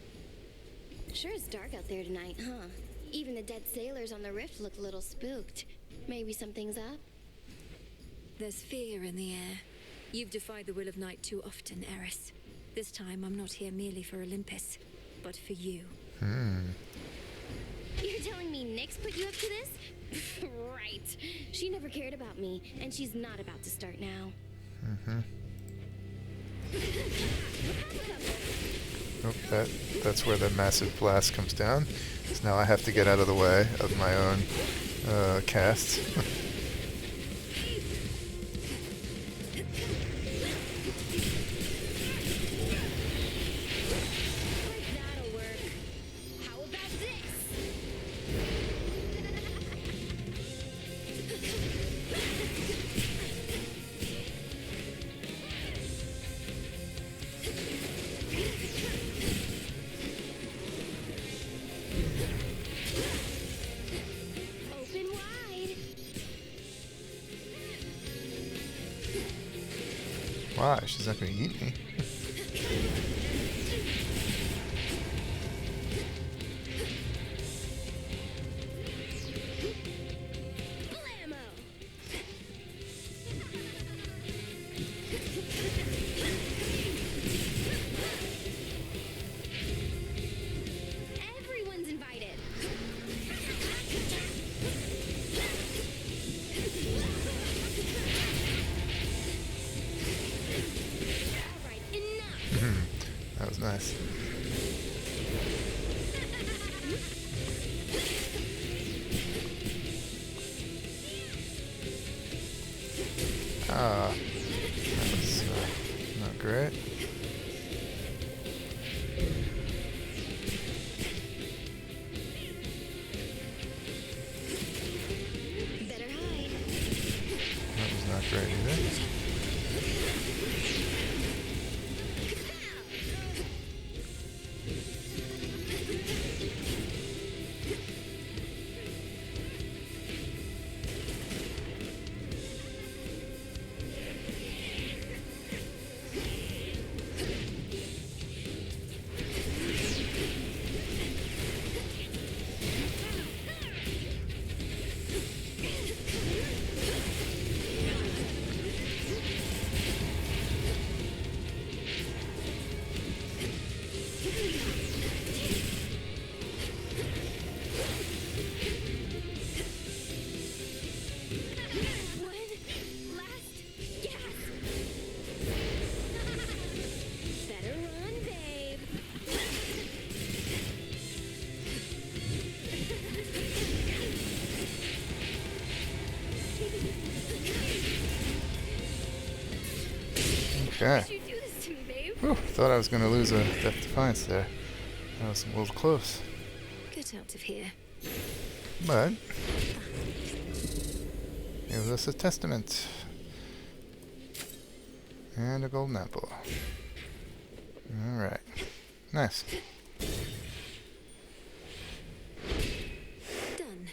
Sure is dark out there tonight, huh? Even the dead sailors on the Rift look a little spooked. Maybe something's up? There's fear in the air. You've defied the will of night too often, Eris. This time I'm not here merely for Olympus, but for you. You're telling me Nyx put you up to this? Right. She never cared about me, and she's not about to start now. Oh, that's where the massive blast comes down. So now I have to get out of the way of my own cast. That'll work. How about this? Open wide. Why? She's not going to eat me. Everyone's invited. All right, enough. That was nice. Ah, that was not great. Better hide. That was not great either. One last gasp. Better run, babe. Okay. Why'd you do this to me, babe? Whew, thought I was going to lose a Death Defiance there. That was a little close. Get out of here. But gives us a testament. And a golden apple. Alright. Nice. Done.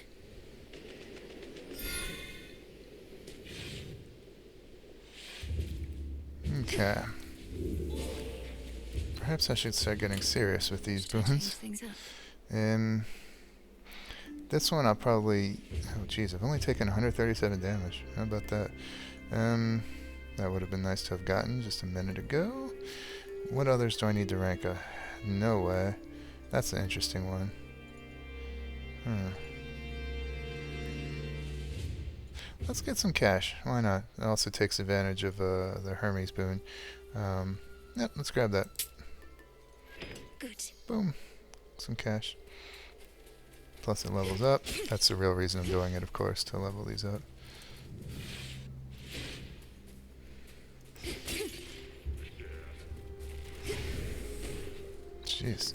Okay. Perhaps I should start getting serious with these Change boons. things up. This one I'll probably... Oh jeez, I've only taken 137 damage. How about that? That would have been nice to have gotten just a minute ago. What others do I need to rank up? No way. That's an interesting one. Let's get some cash. Why not? It also takes advantage of the Hermes boon. Yep, let's grab that. Good. Boom. Some cash. Plus it levels up. That's the real reason I'm doing it, of course, to level these up. Jeez.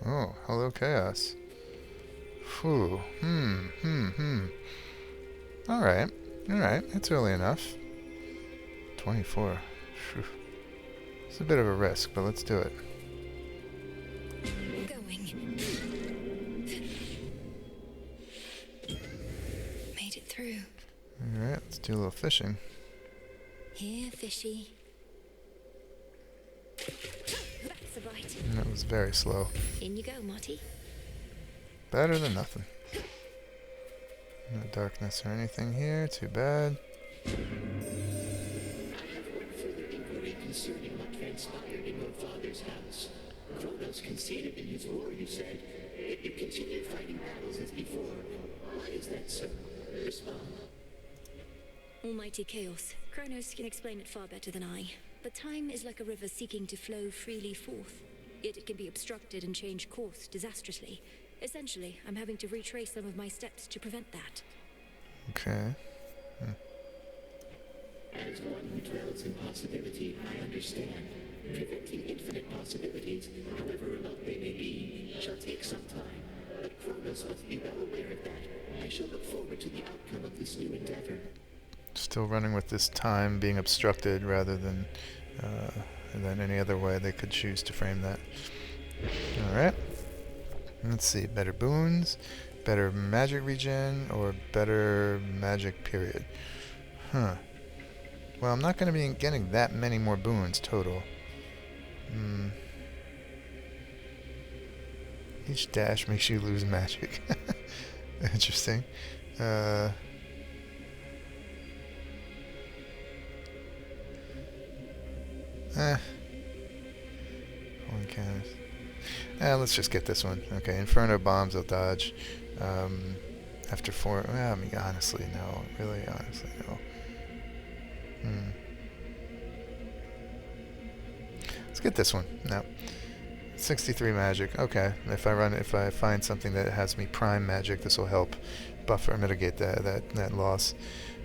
Oh, hello chaos. Whew. Alright. Alright, it's early enough. 24. Phew. It's a bit of a risk, but let's do it. Going. Made it through. Alright, let's do a little fishing. Here, fishy. That's a bite. And that was very slow. In you go, Marty. Better than nothing. No darkness or anything here, too bad. I have one further inquiry concerning what transpired in your father's house. Kronos conceded in his war, you said. You continue fighting battles as before. Why is that so? Respond. Almighty chaos. Kronos can explain it far better than I. But time is like a river seeking to flow freely forth. Yet it can be obstructed and change course disastrously. Essentially, I'm having to retrace some of my steps to prevent that. Okay. As one who dwells in possibility, I understand. Preventing infinite possibilities, however remote they may be, shall take some time. But Kronos Chronos must be well aware of that. I shall look forward to the outcome of this new endeavor. Still running with this time being obstructed rather than any other way they could choose to frame that. Alright. Let's see. Better boons, better magic regen, or better magic period. Huh. Well, I'm not going to be getting that many more boons total. Each dash makes you lose magic. Interesting. One canvas. Let's just get this one. Okay, Inferno bombs will dodge. After 4... Well, I mean, honestly, no. Really, honestly, no. Let's get this one. No. 63 magic. Okay. If I find something that has me prime magic, this will help buffer or mitigate that loss.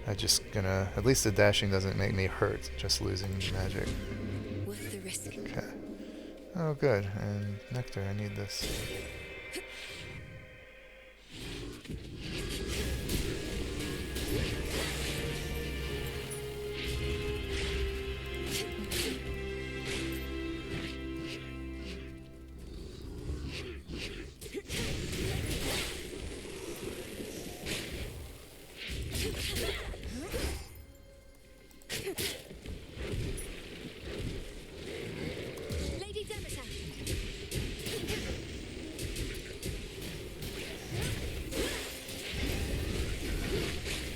I just gonna... At least the dashing doesn't make me hurt, just losing magic. Worth the risk. Okay. Oh, good. And nectar, I need this.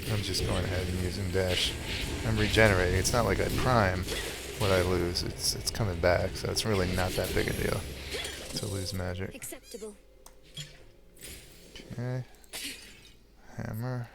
I'm just going ahead and using dash. I'm regenerating. It's not like I prime what I lose. It's coming back, so it's really not that big a deal to lose magic. Acceptable. Okay. Hammer.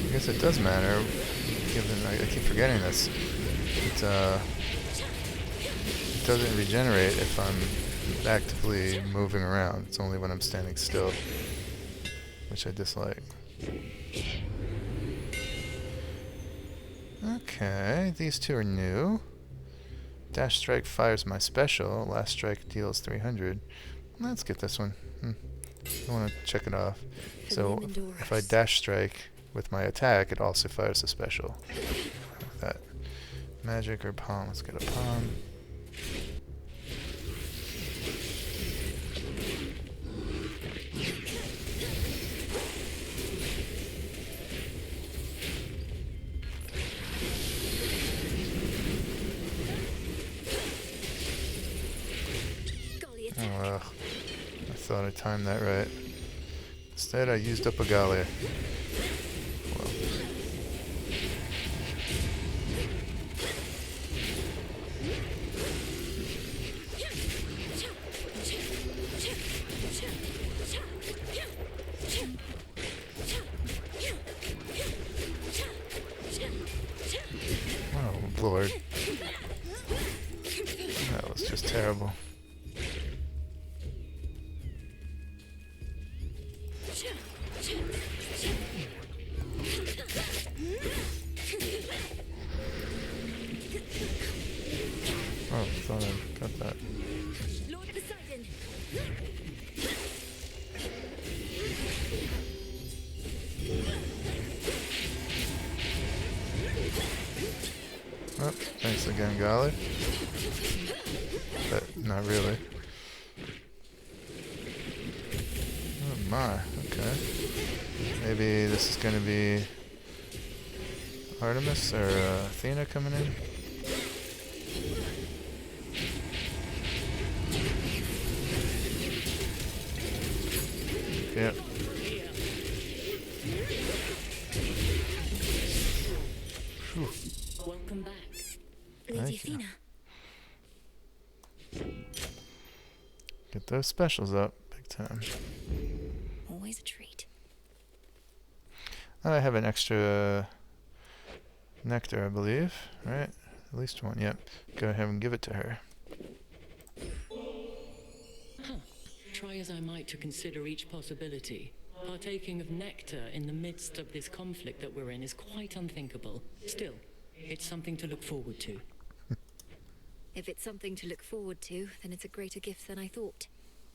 I guess it does matter, given I keep forgetting this. It doesn't regenerate if I'm actively moving around. It's only when I'm standing still, which I dislike. Okay, these two are new. Dash strike fires my special. Last strike deals 300. Let's get this one. I want to check it off. So if I dash strike with my attack, it also fires a special. Like that. Magic or palm? Let's get a palm. Oh, well, I thought I timed that right. Instead, I used up a Gallia. Oh, Lord. That was just terrible. Oh, thought I got that. Lord Poseidon. Oh, thanks again, Golly. But not really. Oh my, okay. Maybe this is gonna be Artemis or Athena coming in? Yep. Welcome back. Athena. Get those specials up big time. Always a treat. I have an extra nectar, I believe. Right? At least one. Yep. Go ahead and give it to her. Try as I might to consider each possibility, partaking of nectar in the midst of this conflict that we're in is quite unthinkable. Still, it's something to look forward to. If it's something to look forward to, then it's a greater gift than I thought.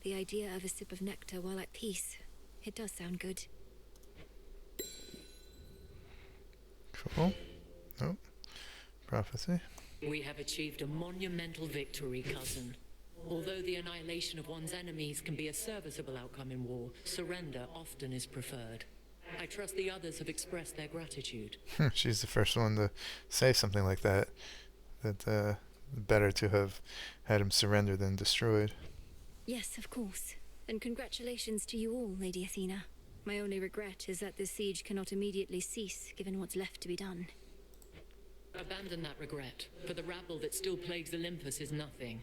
The idea of a sip of nectar while at peace. It does sound good. Cool. Oh. Prophecy. We have achieved a monumental victory, cousin. Although the annihilation of one's enemies can be a serviceable outcome in war, surrender often is preferred. I trust the others have expressed their gratitude. She's the first one to say something like that. That better to have had him surrender than destroyed. Yes, of course. And congratulations to you all, Lady Athena. My only regret is that this siege cannot immediately cease, given what's left to be done. Abandon that regret, for the rabble that still plagues Olympus is nothing.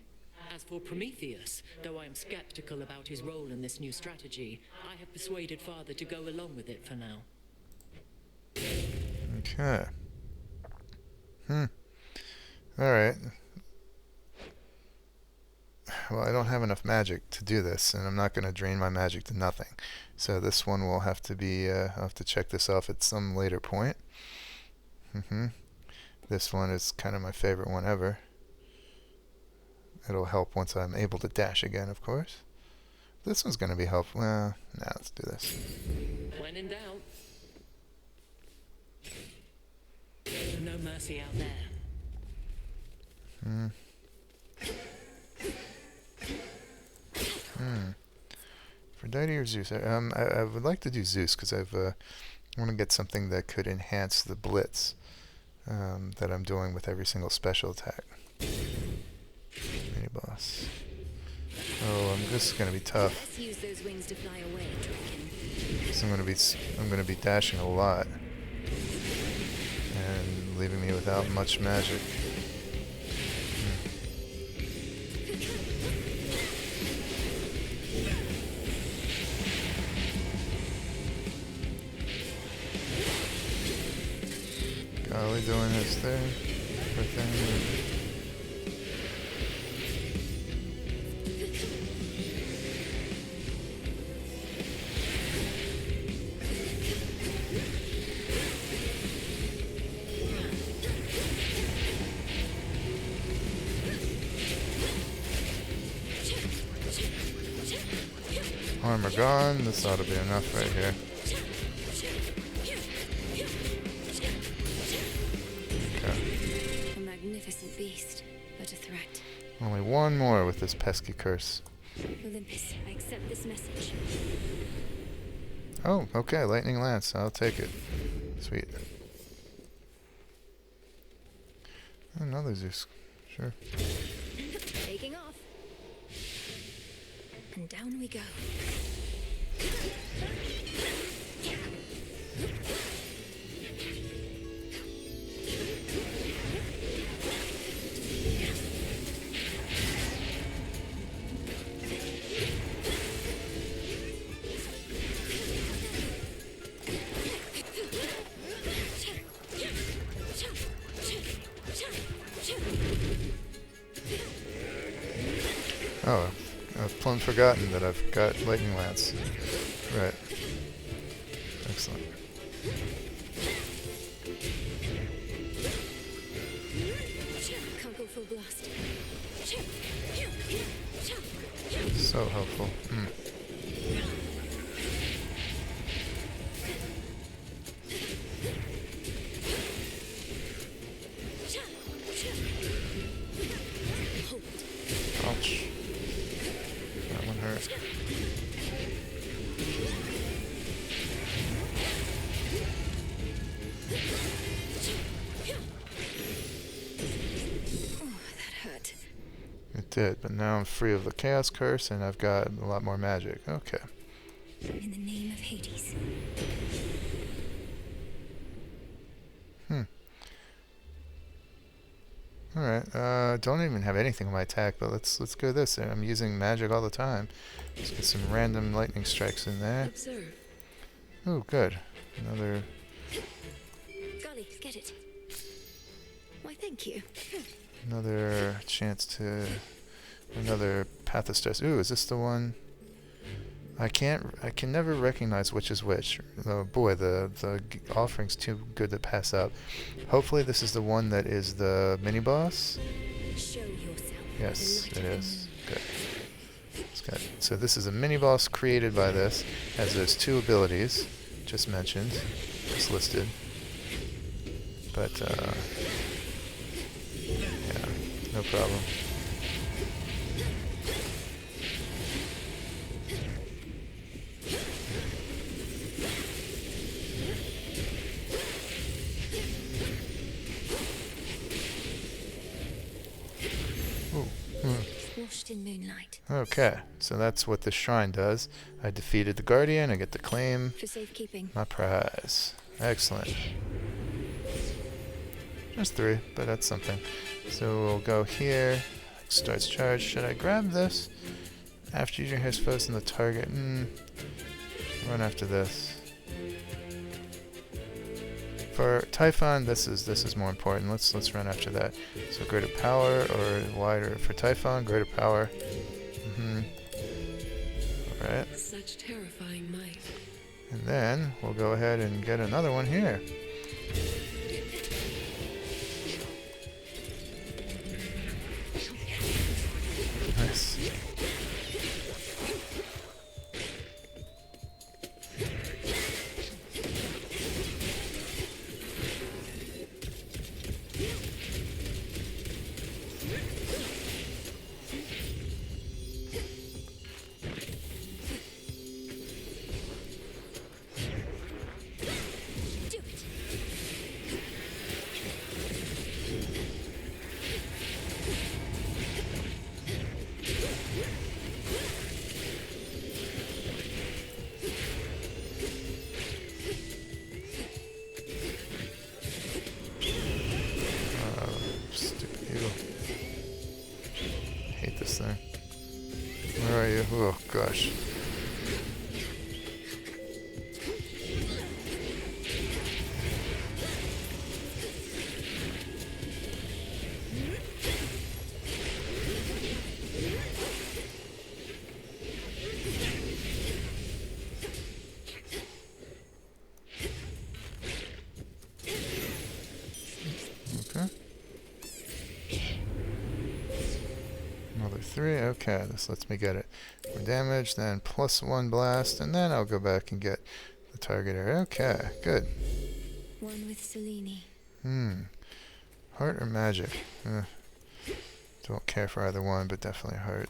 As for Prometheus, though I am skeptical about his role in this new strategy, I have persuaded Father to go along with it for now. Okay. Alright. Well, I don't have enough magic to do this, and I'm not going to drain my magic to nothing. So this one will have to be, I'll have to check this off at some later point. This one is kind of my favorite one ever. It'll help once I'm able to dash again, of course. This one's going to be helpful. Well, nah, let's do this. When in doubt. No mercy out there. Aphrodite or Zeus? I would like to do Zeus because I want to get something that could enhance the blitz that I'm doing with every single special attack. Mini boss. Oh, this is gonna be tough. Let's use those wings to fly away, So I'm gonna be dashing a lot and leaving me without much magic. Golly doing his thing. Her thing. Armor gone. This ought to be enough right here. A magnificent beast, but a threat. Only one more with this pesky curse. Olympus, I accept this message. Oh, okay. Lightning Lance. I'll take it. Sweet. Another Zeus. Sure. Taking off. And down we go. Oh, I've plumb forgotten that I've got Lightning Lance. Right. Excellent. Can't go full blast. So helpful. Ouch. That one hurt. Oh, that hurt. It did, but now I'm free of the Chaos Curse and I've got a lot more magic. Okay. In the name of Hades. Alright, don't even have anything on my attack, but let's go this. I'm using magic all the time. Let's get some random lightning strikes in there. Observe. Ooh, good. Another... Golly, get it. Why, thank you. Another chance to... Another Path of Stress. Ooh, is this the one? I can never recognize which is which. Oh boy, the offering's too good to pass up. Hopefully this is the one that is the mini-boss. Show yourself. Yes, it is. Good. It's good. So this is a mini-boss created by this. Has those 2 abilities, just mentioned, just listed. But, yeah, no problem. Washed in moonlight. Okay, so that's what the shrine does. I defeated the Guardian. I get to claim For safekeeping. my prize. Excellent. Just 3, but that's something. So we'll go here. Starts charge. Should I grab this? After using his foes on the target. Run after this. For Typhon, this is more important. Let's run after that. So greater power or wider for Typhon, greater power. Alright. Such terrifying might. And then we'll go ahead and get another one here. Nice. Where are you? Oh gosh. Another 3, okay, this lets me get it. More damage, then +1 blast, and then I'll go back and get the target area. Okay, good. One with Selene. Heart or magic? Don't care for either one, but definitely heart.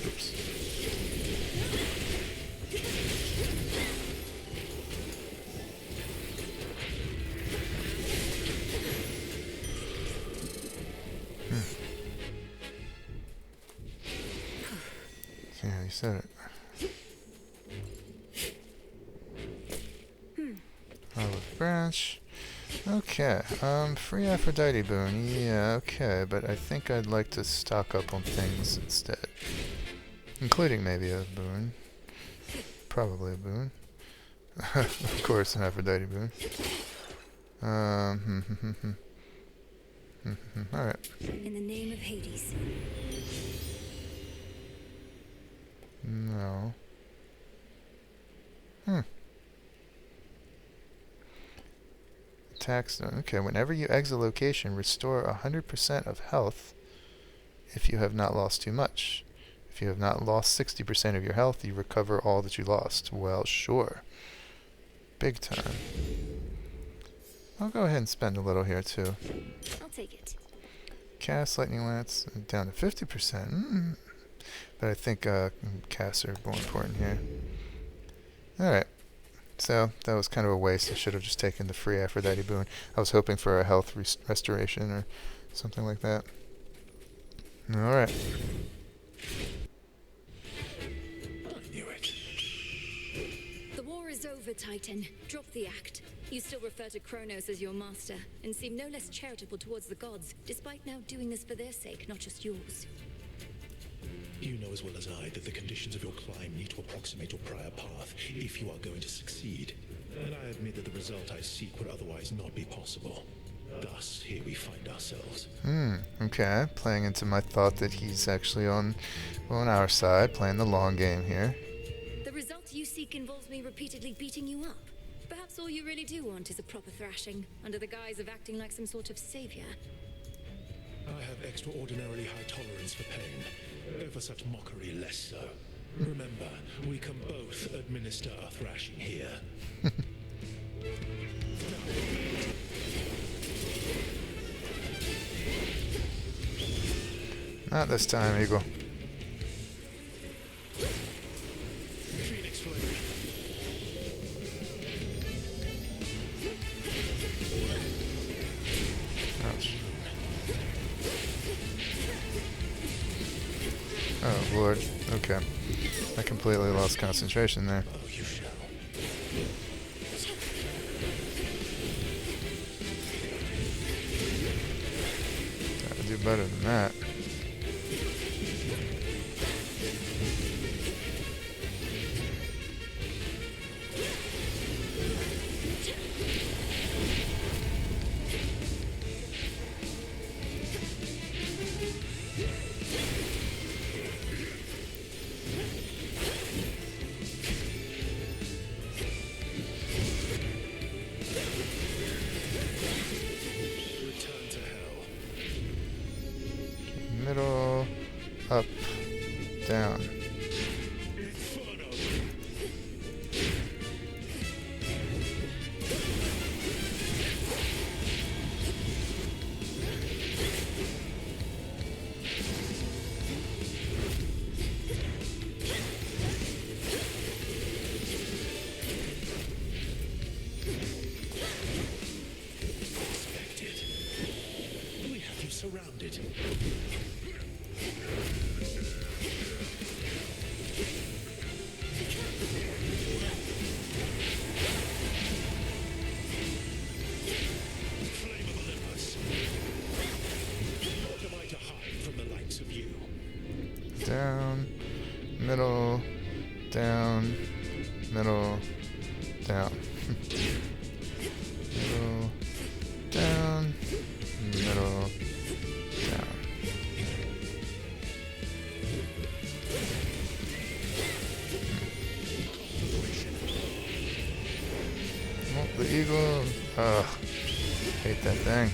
Oops. Yeah, you said it. Olive branch. Okay, free Aphrodite boon. Yeah, okay, but I think I'd like to stock up on things instead. Including maybe a boon. Probably a boon. Of course, an Aphrodite boon. Alright. In the name of Hades. No. attacks. Okay, whenever you exit a location, restore 100% of health if you have not lost too much. If you have not lost 60% of your health, you recover all that you lost. Well, sure. Big time. I'll go ahead and spend a little here, too. I'll take it. Cast Lightning Lance down to 50%. But I think casts are more important here. Alright. So, that was kind of a waste. I should have just taken the free Aphrodite boon. I was hoping for a health restoration or something like that. Alright. I knew it. The war is over, Titan. Drop the act. You still refer to Kronos as your master, and seem no less charitable towards the gods, despite now doing this for their sake, not just yours. You know as well as I that the conditions of your climb need to approximate your prior path if you are going to succeed. And I admit that the result I seek would otherwise not be possible. Thus, here we find ourselves. Okay. Playing into my thought that he's actually on our side, playing the long game here. The result you seek involves me repeatedly beating you up. Perhaps all you really do want is a proper thrashing, under the guise of acting like some sort of savior. I have extraordinarily high tolerance for pain. Though for such mockery, less so. Remember, we can both administer a thrashing here. Not this time, Eagle. Phoenix Flame. Ouch. Oh, Lord. Okay. I completely lost concentration there. Oh, you shall. Gotta do better than that. Middle, up, down. We have you surrounded. Flame of Olympus. What am I to hide from the likes of you? Down, middle, down, middle, down. Middle, down, middle, down. Oh, the eagle. Ugh. Hate that thing.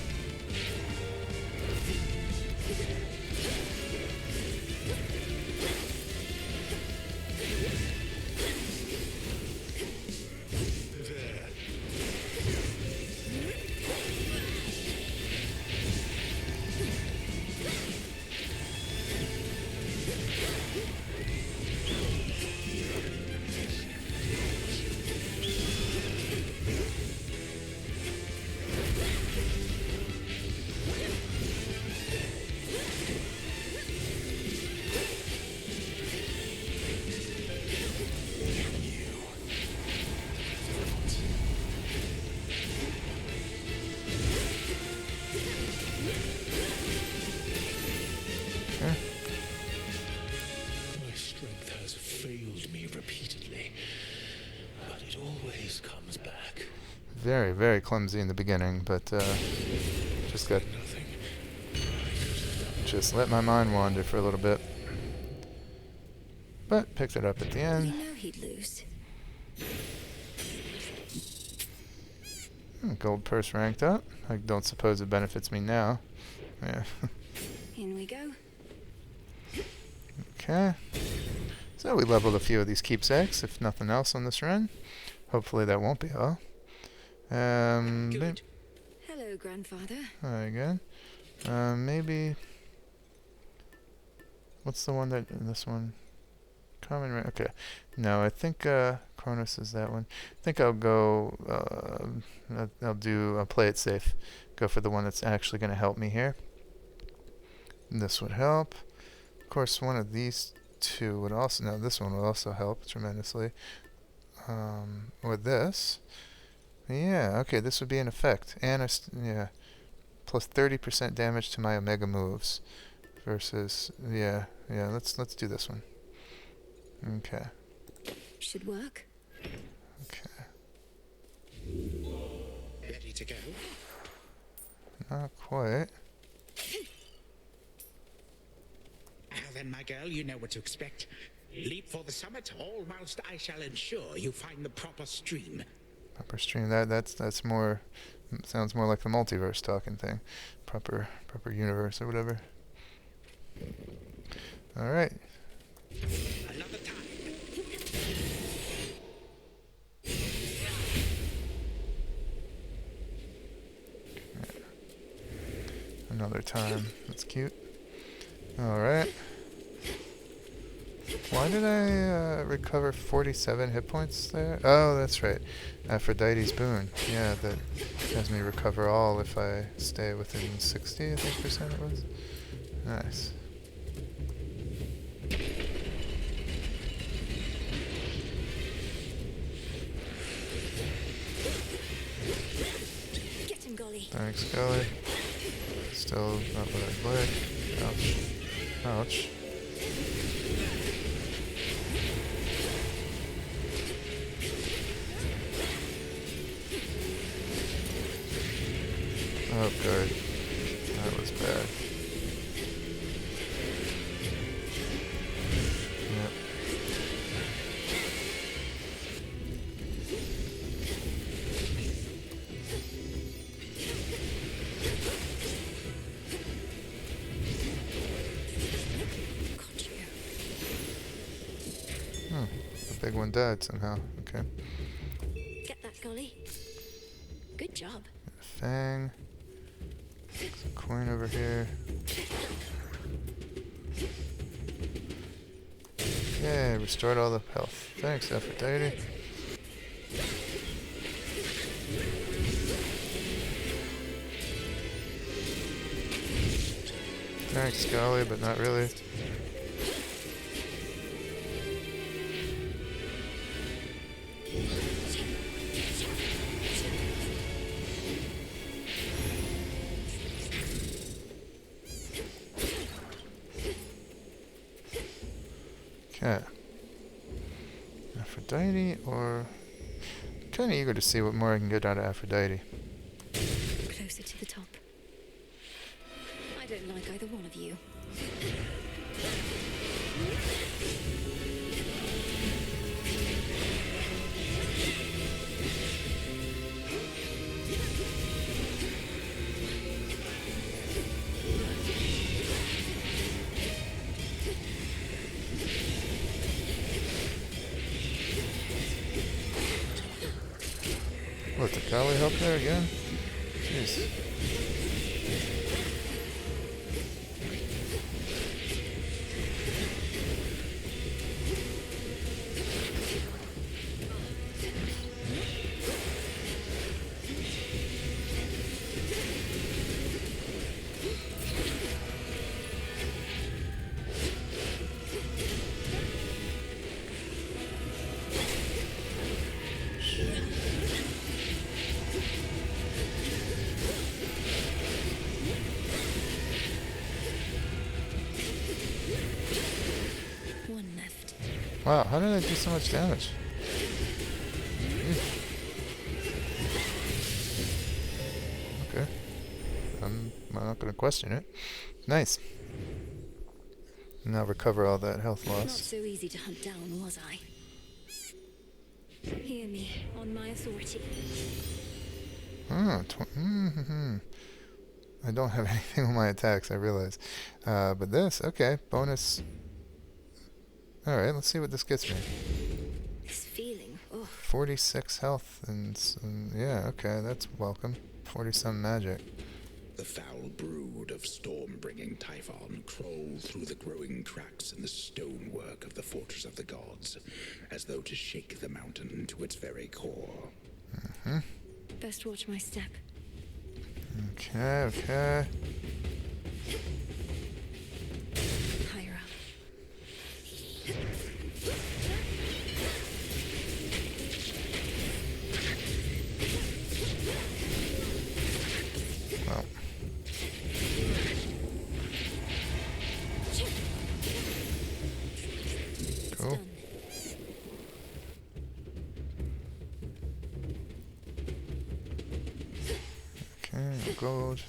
There. My strength has failed me repeatedly, but it always comes back. Very, very clumsy in the beginning, but just got Nothing. just let my mind wander for a little bit. But picked it up at the You end. know he'd lose. Gold purse ranked up. I don't suppose it benefits me now. Yeah. In we go. Okay. So we leveled a few of these keepsakes, if nothing else on this run. Hopefully that won't be all. Good. Hello, grandfather. Very good. Maybe... What's the one that... This one? Common... Okay. No, I think Kronos is that one. I think I'll go... I'll play it safe. Go for the one that's actually going to help me here. This would help. Of course, one of these two would also... No, this one would also help tremendously. Or this... Yeah, okay, this would be an effect. And yeah, plus 30% damage to my Omega moves versus yeah, let's do this one. Okay. Should work. Okay. Ready to go? Not quite. Now then, my girl, you know what to expect. Leap for the summit, all whilst I shall ensure you find the proper stream. Proper stream. That's more. Sounds more like the multiverse talking thing. Proper universe or whatever. All right. Another time. Another time. That's cute. All right. Why did I recover 47 hit points there? Oh, that's right. Aphrodite's boon. Yeah, that has me recover all if I stay within 60, I think, percent it was. Nice. Get him, Golly. Thanks, Golly. Still not what I'd like. Ouch. Ouch. Oh, good. That was bad. Yep. Oh, the big one died somehow. Okay. Get that, Golly. Good job. Fang. Some coin over here. Yeah, restored all the health. Thanks, Aphrodite. Thanks, Golly, but not really. Okay. Aphrodite or... Kinda eager to see what more I can get out of Aphrodite. Closer to the top. I don't like either one of you. What, the Golly help there again? Jeez. Wow, how did I do so much damage? Okay. I'm not going to question it. Nice. Now recover all that health loss. Not so easy to hunt down, was I? Hear me, on my authority. Oh, I don't have anything on my attacks, I realize. But this, okay, bonus. Alright, let's see what this gets me. This feeling, oh. 46 health, and yeah, okay, that's welcome. 40-some magic. The foul brood of storm-bringing Typhon crawled through the growing cracks in the stonework of the Fortress of the Gods, as though to shake the mountain to its very core. Mm-hmm. Best watch my step. Okay, okay. Higher up. Well. Cool. Okay, gold.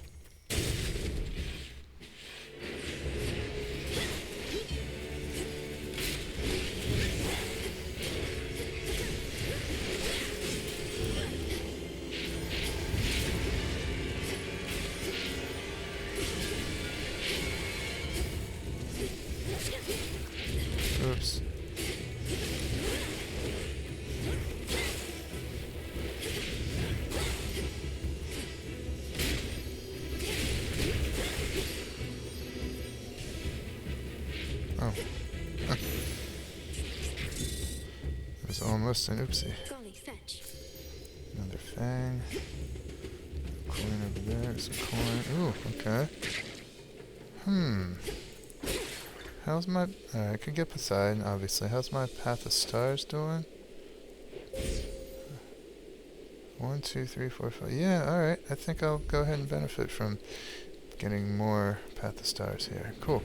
Oops. Oh. It was almost an oopsie. Golly, fetch. Another fang. Coin over there. Some coin. Ooh, okay. How's my... I could get Poseidon, obviously. How's my Path of Stars doing? 1, 2, 3, 4, 5. Yeah, alright. I think I'll go ahead and benefit from getting more Path of Stars here. Cool.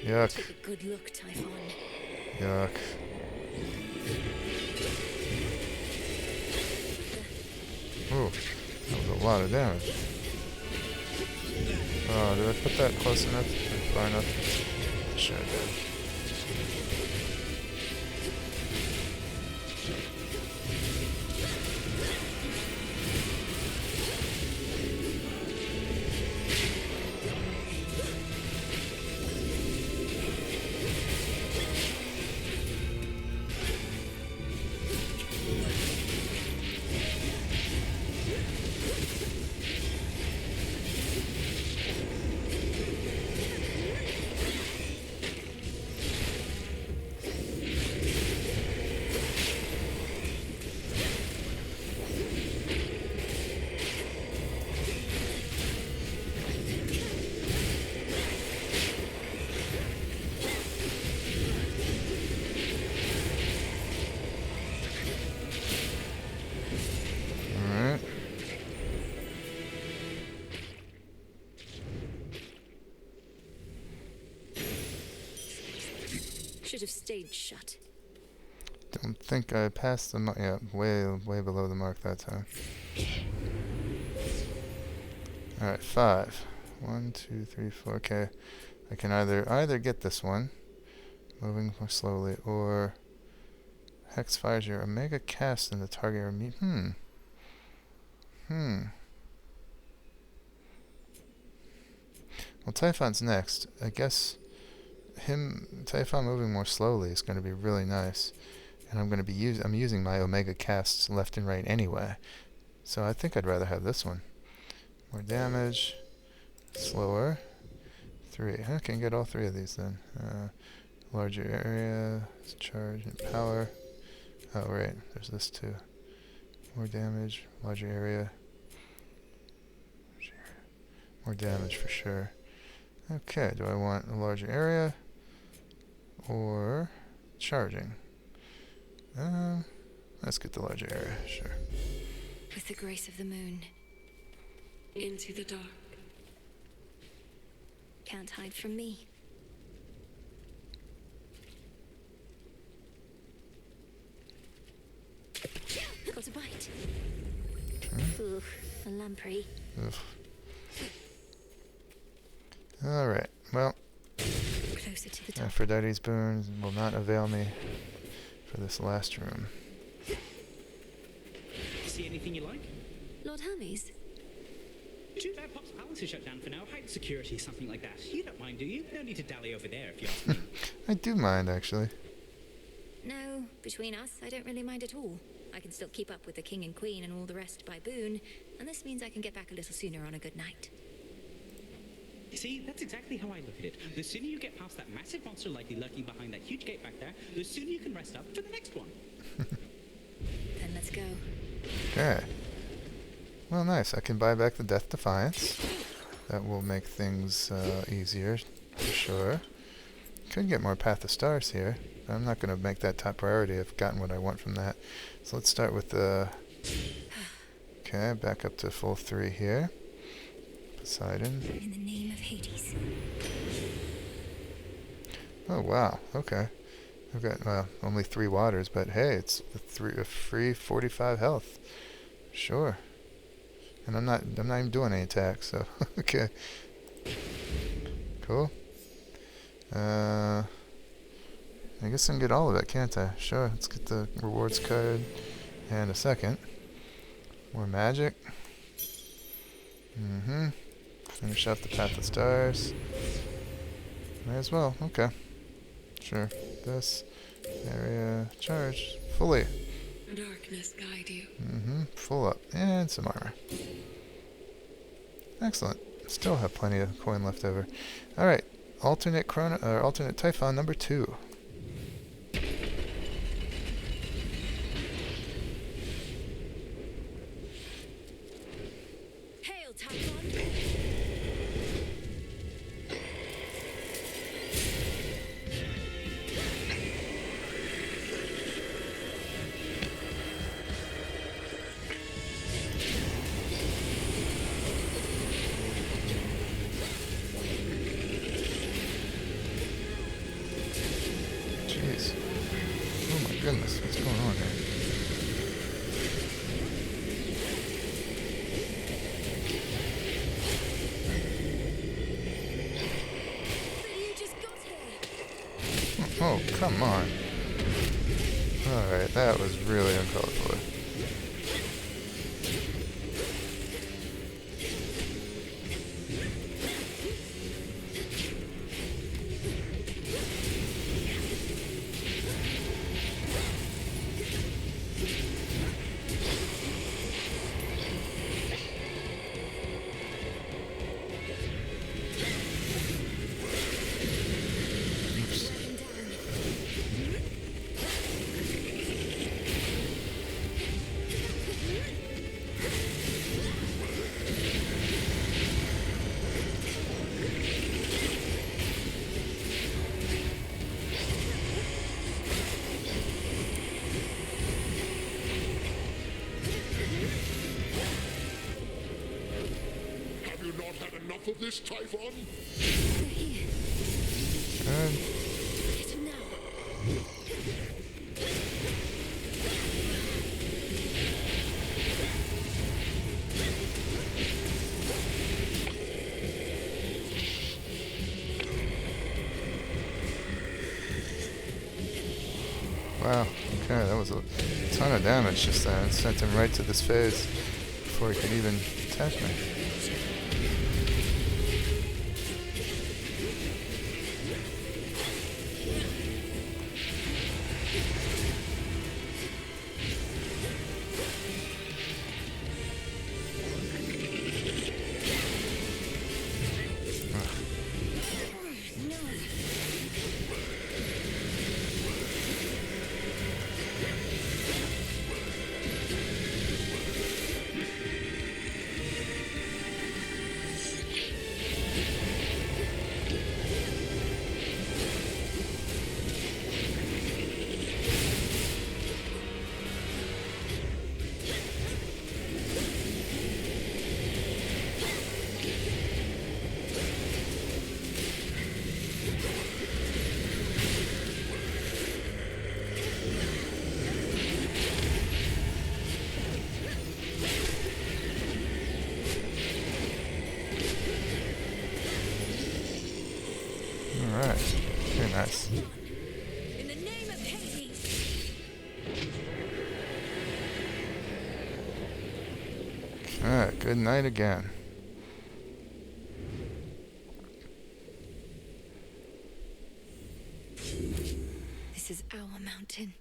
Yuck. Take a good look, Typhon. Yuck. Ooh, that was a lot of damage. Oh, did I put that close enough? Far enough? Sure I did. Should have stayed shut. Don't think I passed the mark. Yeah, way below the mark that time. Alright, 5. 1, 2, 3, 4. Okay. I can either get this one, moving more slowly, or Hex fires your Omega cast in the target or me. Well, Typhon's next. I guess Typhon moving more slowly is going to be really nice. And I'm using my Omega casts left and right anyway. So I think I'd rather have this one. More damage, slower. 3. I can get all 3 of these then. Larger area, charge and power. Oh right, there's this too. More damage, larger area. More damage for sure. Okay, do I want a larger area or charging? Let's get the larger area, sure. With the grace of the moon. Into the dark. Can't hide from me. Got a bite. Ooh, a lamprey. Alright, well, Closer to the top. Aphrodite's boons will not avail me for this last room. See anything you like? Lord Hermes? Too bad Pop's palace is shut down for now. Heightened security, something like that. You don't mind, do you? No need to dally over there if you ask me. I do mind, actually. No, between us, I don't really mind at all. I can still keep up with the king and queen and all the rest by boon, and this means I can get back a little sooner on a good night. See, that's exactly how I look at it. The sooner you get past that massive monster likely lurking behind that huge gate back there, the sooner you can rest up for the next one. Then let's go. Okay. Well, nice. I can buy back the Death Defiance. That will make things easier, for sure. Could get more Path of Stars here. But I'm not going to make that top priority. I've gotten what I want from that. So let's start with the... Okay, back up to full 3 here. Poseidon. In the name of Hades. Oh, wow. Okay. I've got, well, only 3 waters, but hey, it's a free 45 health. Sure. And I'm not even doing any attacks, so okay. Cool. I guess I can get all of it, can't I? Sure, let's get the rewards card and a second. More magic. Finish off the Path of Stars. Might as well, okay. Sure. This area charged fully. Darkness guide you. Full up. And some armor. Excellent. Still have plenty of coin left over. Alright. Alternate Typhon number 2. Hail, Typhon! Jeez. Oh my goodness, what's going on here? Oh, come on. Alright, that was really uncalled for. Of this, Typhon? Get him now. Wow, okay, that was a ton of damage just then. It sent him right to this phase before he could even attack me. Alright, very nice. In the name of Hades. Alright, good night again. This is our mountain.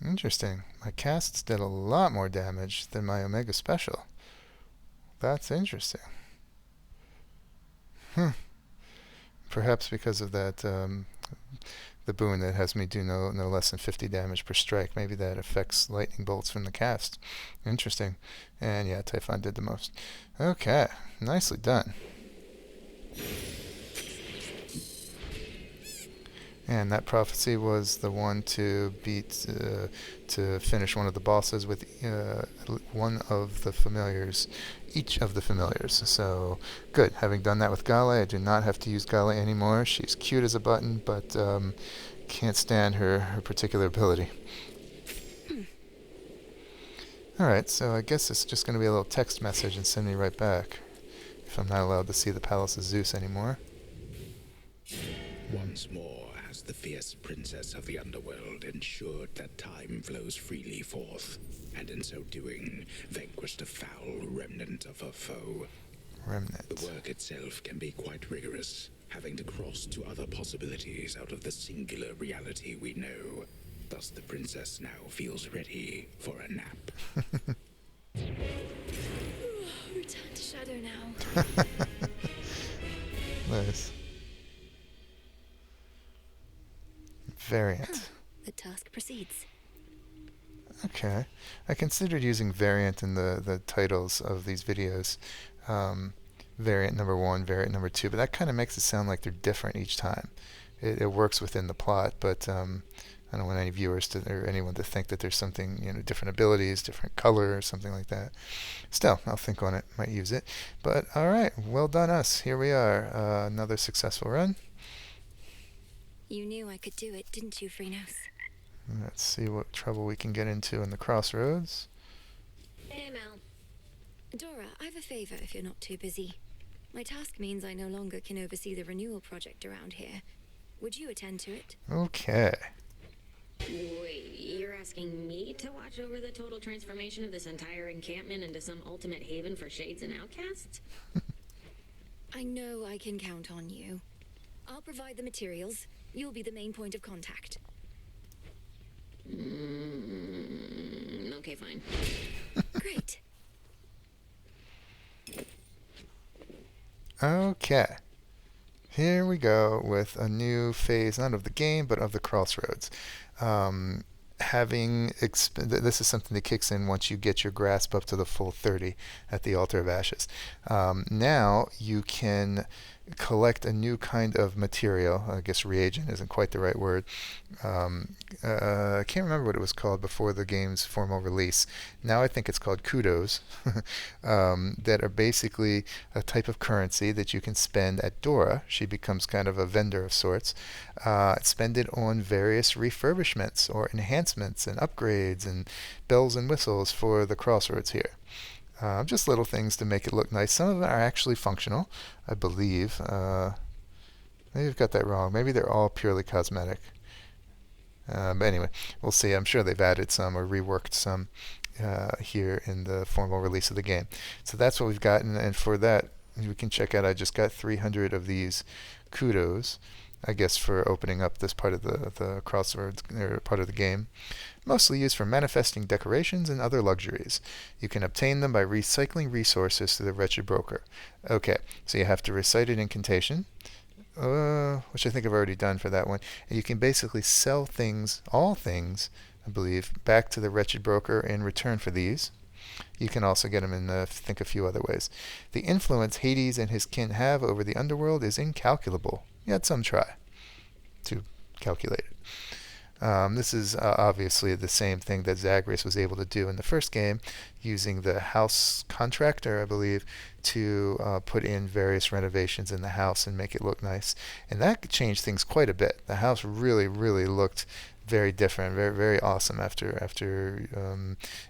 Interesting. My casts did a lot more damage than my Omega Special. That's interesting. Perhaps because of that, the boon that has me do no less than 50 damage per strike. Maybe that affects lightning bolts from the cast. Interesting. And yeah, Typhon did the most. Okay, nicely done. And that prophecy was the one to beat, to finish one of the bosses with one of the familiars, each of the familiars. So, good. Having done that with Gale, I do not have to use Gale anymore. She's cute as a button, but can't stand her particular ability. Alright, so I guess it's just going to be a little text message and send me right back, if I'm not allowed to see the Palace of Zeus anymore. Once more has the fierce princess of the underworld ensured that time flows freely forth, and in so doing, vanquished a foul remnant of her foe. Remnant. The work itself can be quite rigorous, having to cross to other possibilities out of the singular reality we know. Thus the princess now feels ready for a nap. Return to shadow now. Nice. Variant. The task proceeds. Okay. I considered using variant in the titles of these videos. Variant number 1, variant number 2, but that kind of makes it sound like they're different each time. It works within the plot, but I don't want any viewers or anyone to think that there's something, different abilities, different color, or something like that. Still, I'll think on it, might use it. But alright, well done us. Here we are. Another successful run. You knew I could do it, didn't you, Phrynos? Let's see what trouble we can get into in the Crossroads. Hey, Mel. Dora, I've a favor if you're not too busy. My task means I no longer can oversee the renewal project around here. Would you attend to it? Okay. Wait, you're asking me to watch over the total transformation of this entire encampment into some ultimate haven for shades and outcasts? I know I can count on you. I'll provide the materials. You'll be the main point of contact. Okay, fine. Great. Okay. Here we go with a new phase, not of the game, but of the Crossroads. This is something that kicks in once you get your grasp up to the full 30 at the Altar of Ashes. Now you can collect a new kind of material. I guess reagent isn't quite the right word. I can't remember what it was called before the game's formal release. Now I think it's called kudos, that are basically a type of currency that you can spend at Dora. She becomes kind of a vendor of sorts. Spend it on various refurbishments or enhancements and upgrades and bells and whistles for the Crossroads here. Just little things to make it look nice. Some of them are actually functional, I believe. Maybe I've got that wrong. Maybe they're all purely cosmetic. But anyway, we'll see. I'm sure they've added some or reworked some here in the formal release of the game. So that's what we've got. And for that, you can check out, I just got 300 of these kudos, I guess, for opening up this part of the Crossroads, or part of the game. Mostly used for manifesting decorations and other luxuries. You can obtain them by recycling resources to the wretched broker. Okay, so you have to recite an incantation, which I think I've already done for that one. And you can basically sell things, all things, I believe, back to the wretched broker in return for these. You can also get them in, I think, a few other ways. The influence Hades and his kin have over the underworld is incalculable, yet some try to calculate it. This is obviously the same thing that Zagreus was able to do in the first game, using the house contractor, I believe, to put in various renovations in the house and make it look nice. And that changed things quite a bit. The house really, really looked very different, very, very awesome after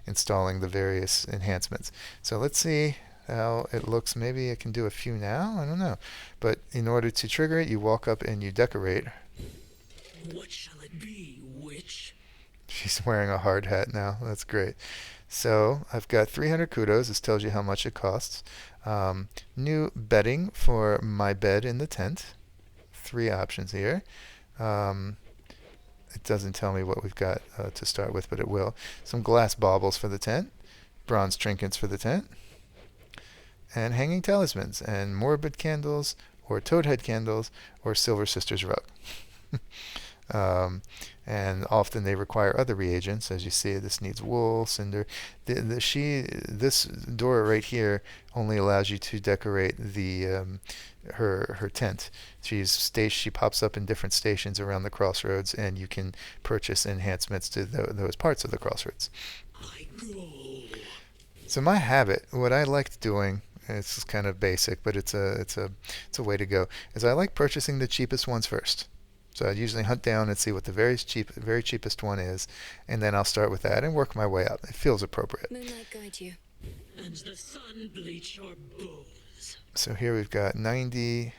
installing the various enhancements. So let's see how it looks. Maybe I can do a few now, I don't know. But in order to trigger it, you walk up and you decorate. What shall it be, witch? She's wearing a hard hat now. That's great. So I've got 300 kudos. This tells you how much it costs. New bedding for my bed in the tent. 3 options here. It doesn't tell me what we've got to start with, but it will. Some glass baubles for the tent. Bronze trinkets for the tent. And hanging talismans. And morbid candles, or toadhead candles, or silver sisters rug. And often they require other reagents. As you see, this needs wool, cinder. This Dora right here only allows you to decorate the her tent. She pops up in different stations around the crossroads, and you can purchase enhancements to those parts of the crossroads. So my habit, what I liked doing, it's kind of basic, but it's a way to go, is I like purchasing the cheapest ones first. So I usually hunt down and see what the very cheapest one is, and then I'll start with that and work my way up. It feels appropriate. Moonlight guide you. And the sun bleach your bones. So here we've got 90.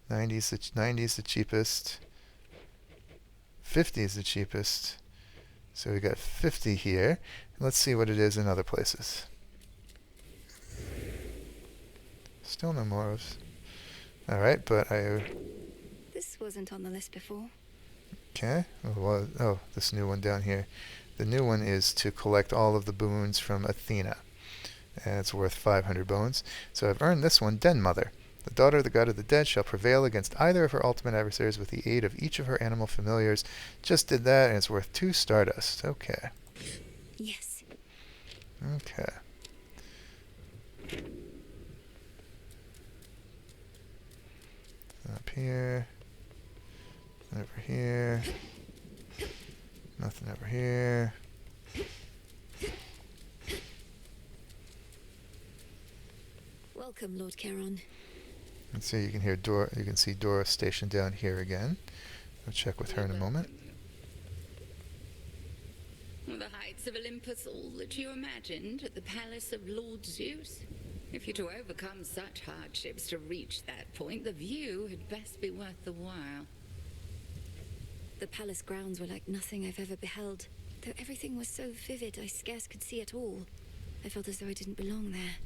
90 is the cheapest. 50 is the cheapest. So we got 50 here. Let's see what it is in other places. Still no more. All right, but This wasn't on the list before. Okay. Oh, this new one down here. The new one is to collect all of the boons from Athena. And it's worth 500 bones. So I've earned this one, Den Mother. The daughter of the god of the dead shall prevail against either of her ultimate adversaries with the aid of each of her animal familiars. Just did that, and it's worth 2 stardust. Okay. Yes. Okay. Up here. Over here. Nothing over here. Welcome, Lord Charon. Let's see, you can hear Dora. You can see Dora stationed down here again. I'll check with her in a moment. The heights of Olympus, all that you imagined at the palace of Lord Zeus. If you're to overcome such hardships to reach that point, the view had best be worth the while. The palace grounds were like nothing I've ever beheld. Though everything was so vivid, I scarce could see at all. I felt as though I didn't belong there.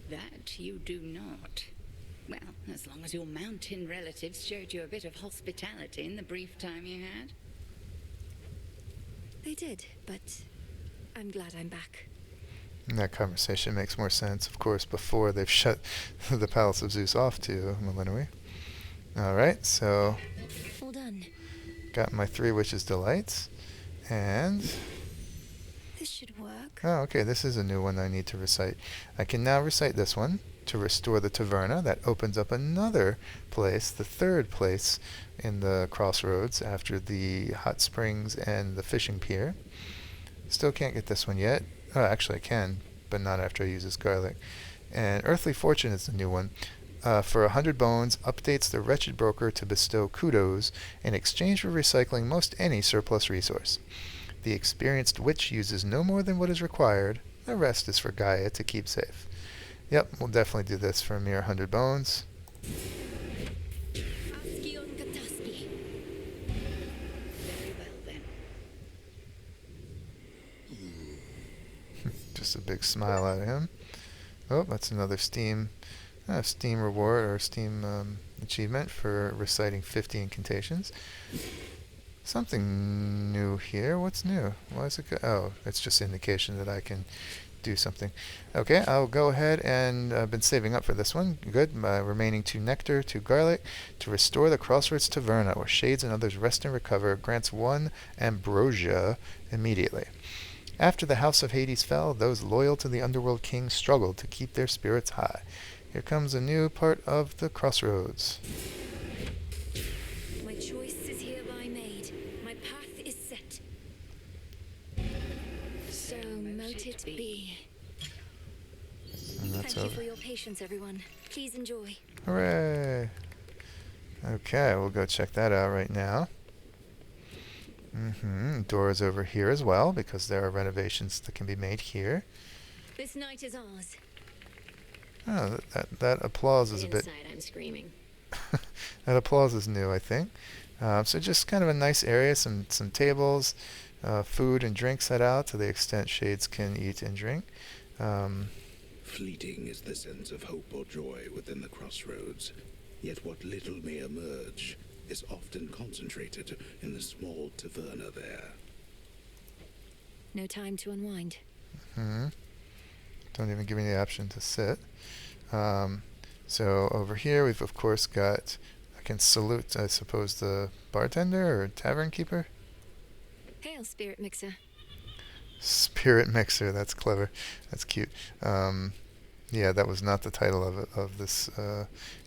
That you do not. Well, as long as your mountain relatives showed you a bit of hospitality in the brief time you had. They did, but I'm glad I'm back. And that conversation makes more sense, of course, before they've shut the Palace of Zeus off to Melinoë. Alright, so All done. got my 3 Witches' Delights, and This should work. oh, okay, this is a new one I need to recite. I can now recite this one to restore the Taverna. That opens up another place, the 3rd place in the Crossroads after the hot springs and the fishing pier. Still can't get this one yet. Oh, actually I can, but not after I use this garlic. And Earthly Fortune is the new one. For 100 bones, updates the wretched broker to bestow kudos in exchange for recycling most any surplus resource. The experienced witch uses no more than what is required. The rest is for Gaia to keep safe. Yep, we'll definitely do this for a mere 100 bones. Very well then. Just a big smile out of him. Oh, that's another Steam reward or Steam achievement for reciting 50 incantations. Something new here. What's new? Why is it oh, it's just indication that I can do something. Okay, I'll go ahead and I've been saving up for this one. Good. Remaining 2 nectar, 2 garlic to restore the Crossroads Taverna, where shades and others rest and recover. Grants 1 ambrosia immediately. After the House of Hades fell, those loyal to the Underworld King struggled to keep their spirits high. Here comes a new part of the Crossroads. My choice is hereby made. My path is set. So mote it be. And that's Thank you over. for your patience, everyone. Please enjoy. Hooray! Okay, we'll go check that out right now. Dora's over here as well, because there are renovations that can be made here. This night is ours. Oh, that applause is a bit... Inside, I'm screaming. That applause is new, I think. So just kind of a nice area, some tables, Food and drink set out to the extent shades can eat and drink. Fleeting is the sense of hope or joy within the crossroads, yet what little may emerge is often concentrated in the small taverna there. No time to unwind. Don't even give me the option to sit. So over here we've of course got, I can salute, I suppose, the bartender or tavern keeper? Hail, spirit mixer. Spirit mixer, that's clever. That's cute. Yeah, that was not the title of this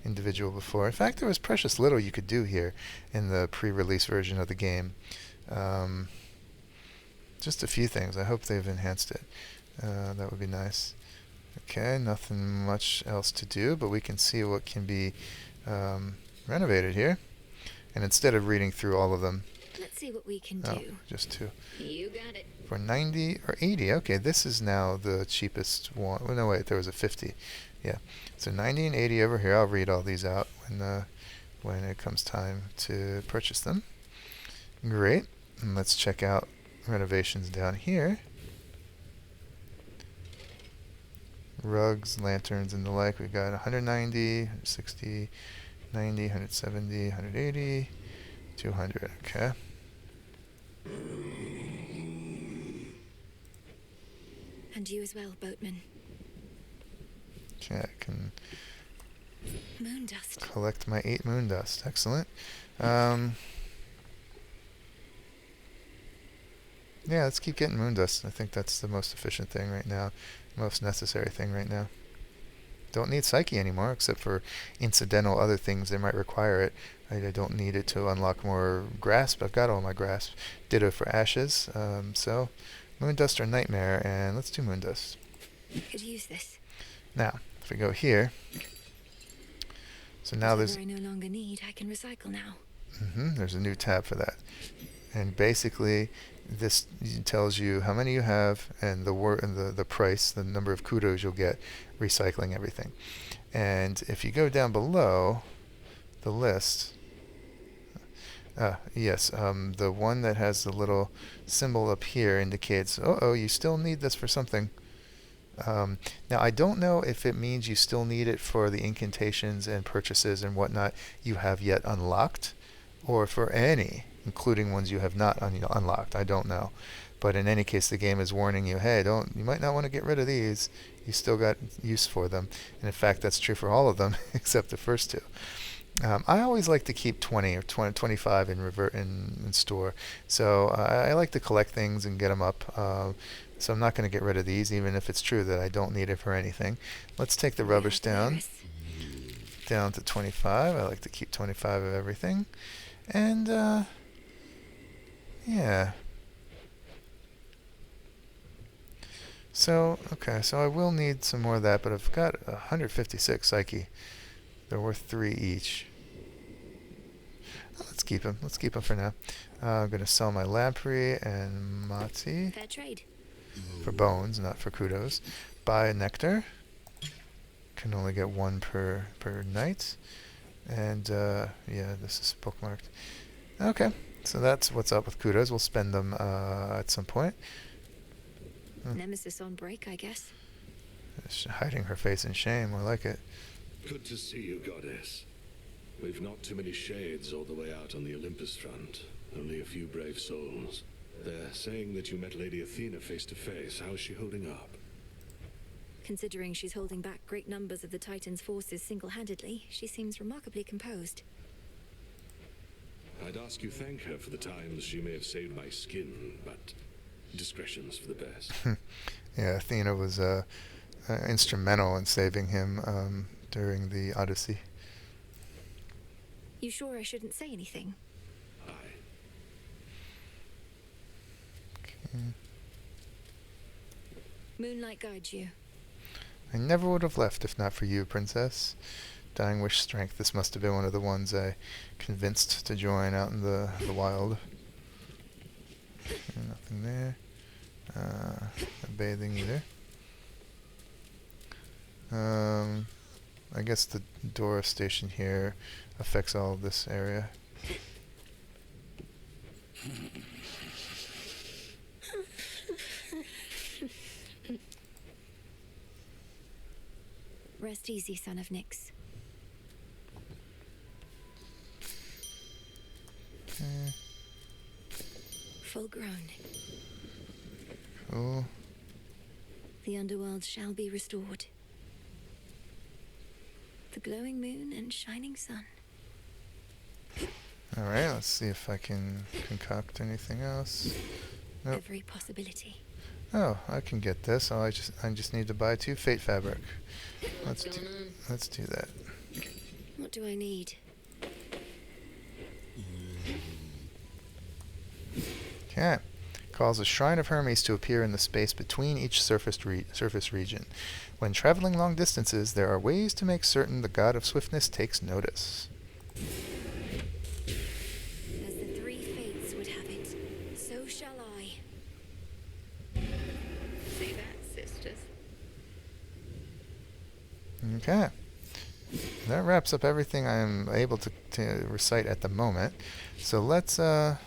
individual before. In fact, there was precious little you could do here in the pre-release version of the game. Just a few things. I hope they've enhanced it. That would be nice. Okay, nothing much else to do, but we can see what can be renovated here. And instead of reading through all of them, let's see what we can do. Just two. You got it. For 90 or 80. Okay, this is now the cheapest one. Oh, no, wait, there was a 50. Yeah. So 90 and 80 over here. I'll read all these out when it comes time to purchase them. Great. And let's check out renovations down here. Rugs, lanterns, and the like. We've got 190, 160, 90, 170, 180, 200. Okay. And you as well, boatman. Okay, I can Moon dust. collect my 8 moon dust. Excellent. Yeah, let's keep getting moon dust. I think that's the most efficient thing right now, most necessary thing right now. Don't need psyche anymore, except for incidental other things that might require it. I don't need it to unlock more grasp. I've got all my grasp. Ditto for ashes. So moon dust or nightmare, and let's do moon dust. Could use this. Now, if we go here, so now there's I no longer need. I can recycle now. there's a new tab for that, and basically this tells you how many you have and the price, the number of kudos you'll get recycling everything. And if you go down below the list, yes, the one that has the little symbol up here indicates, you still need this for something. Now, I don't know if it means you still need it for the incantations and purchases and whatnot you have yet unlocked, or for any, including ones you have not unlocked. I don't know. But in any case, the game is warning you, hey, you might not want to get rid of these. You still got use for them. And in fact, that's true for all of them, except the first two. I always like to keep 20 or 25 in store. So I like to collect things and get them up. So I'm not going to get rid of these, even if it's true that I don't need it for anything. Let's take the rubbish down to 25. I like to keep 25 of everything. And, yeah. So, okay, so I will need some more of that, but I've got 156 psyche. They're worth 3 each. Let's keep them. Let's keep them for now. I'm going to sell my lamprey and mati. Fair trade. For bones, not for kudos. Buy a nectar. Can only get 1 per night. And, yeah, this is bookmarked. Okay, so that's what's up with kudos. We'll spend them at some point. Nemesis on break, I guess. Hiding her face in shame. I like it. Good to see you, goddess. We've not too many shades all the way out on the Olympus front. Only a few brave souls. They're saying that you met Lady Athena face to face. How's she holding up? Considering she's holding back great numbers of the Titan's forces single-handedly, she seems remarkably composed. I'd ask you thank her for the times she may have saved my skin, but discretion's for the best. Yeah, Athena was instrumental in saving him during the Odyssey. You sure I shouldn't say anything? Aye. Okay. Moonlight guides you. I never would have left if not for you, Princess. Dying wish strength. This must have been one of the ones I convinced to join out in the wild. Okay, nothing there. Not bathing either. I guess the Dora station here affects all of this area. Rest easy, son of Nyx. Okay. Full grown. Cool. The underworld shall be restored. The glowing moon and shining sun. Alright, let's see if I can concoct anything else. Nope. Every possibility. Oh, I can get this. Oh, I just need to buy 2 fate fabric. Let's do that. What do I need? Okay. Calls a Shrine of Hermes to appear in the space between each surface region. When traveling long distances, there are ways to make certain the god of swiftness takes notice. As the 3 fates would have it, so shall I. See that, sisters? Okay. That wraps up everything I am able to recite at the moment. So let's, I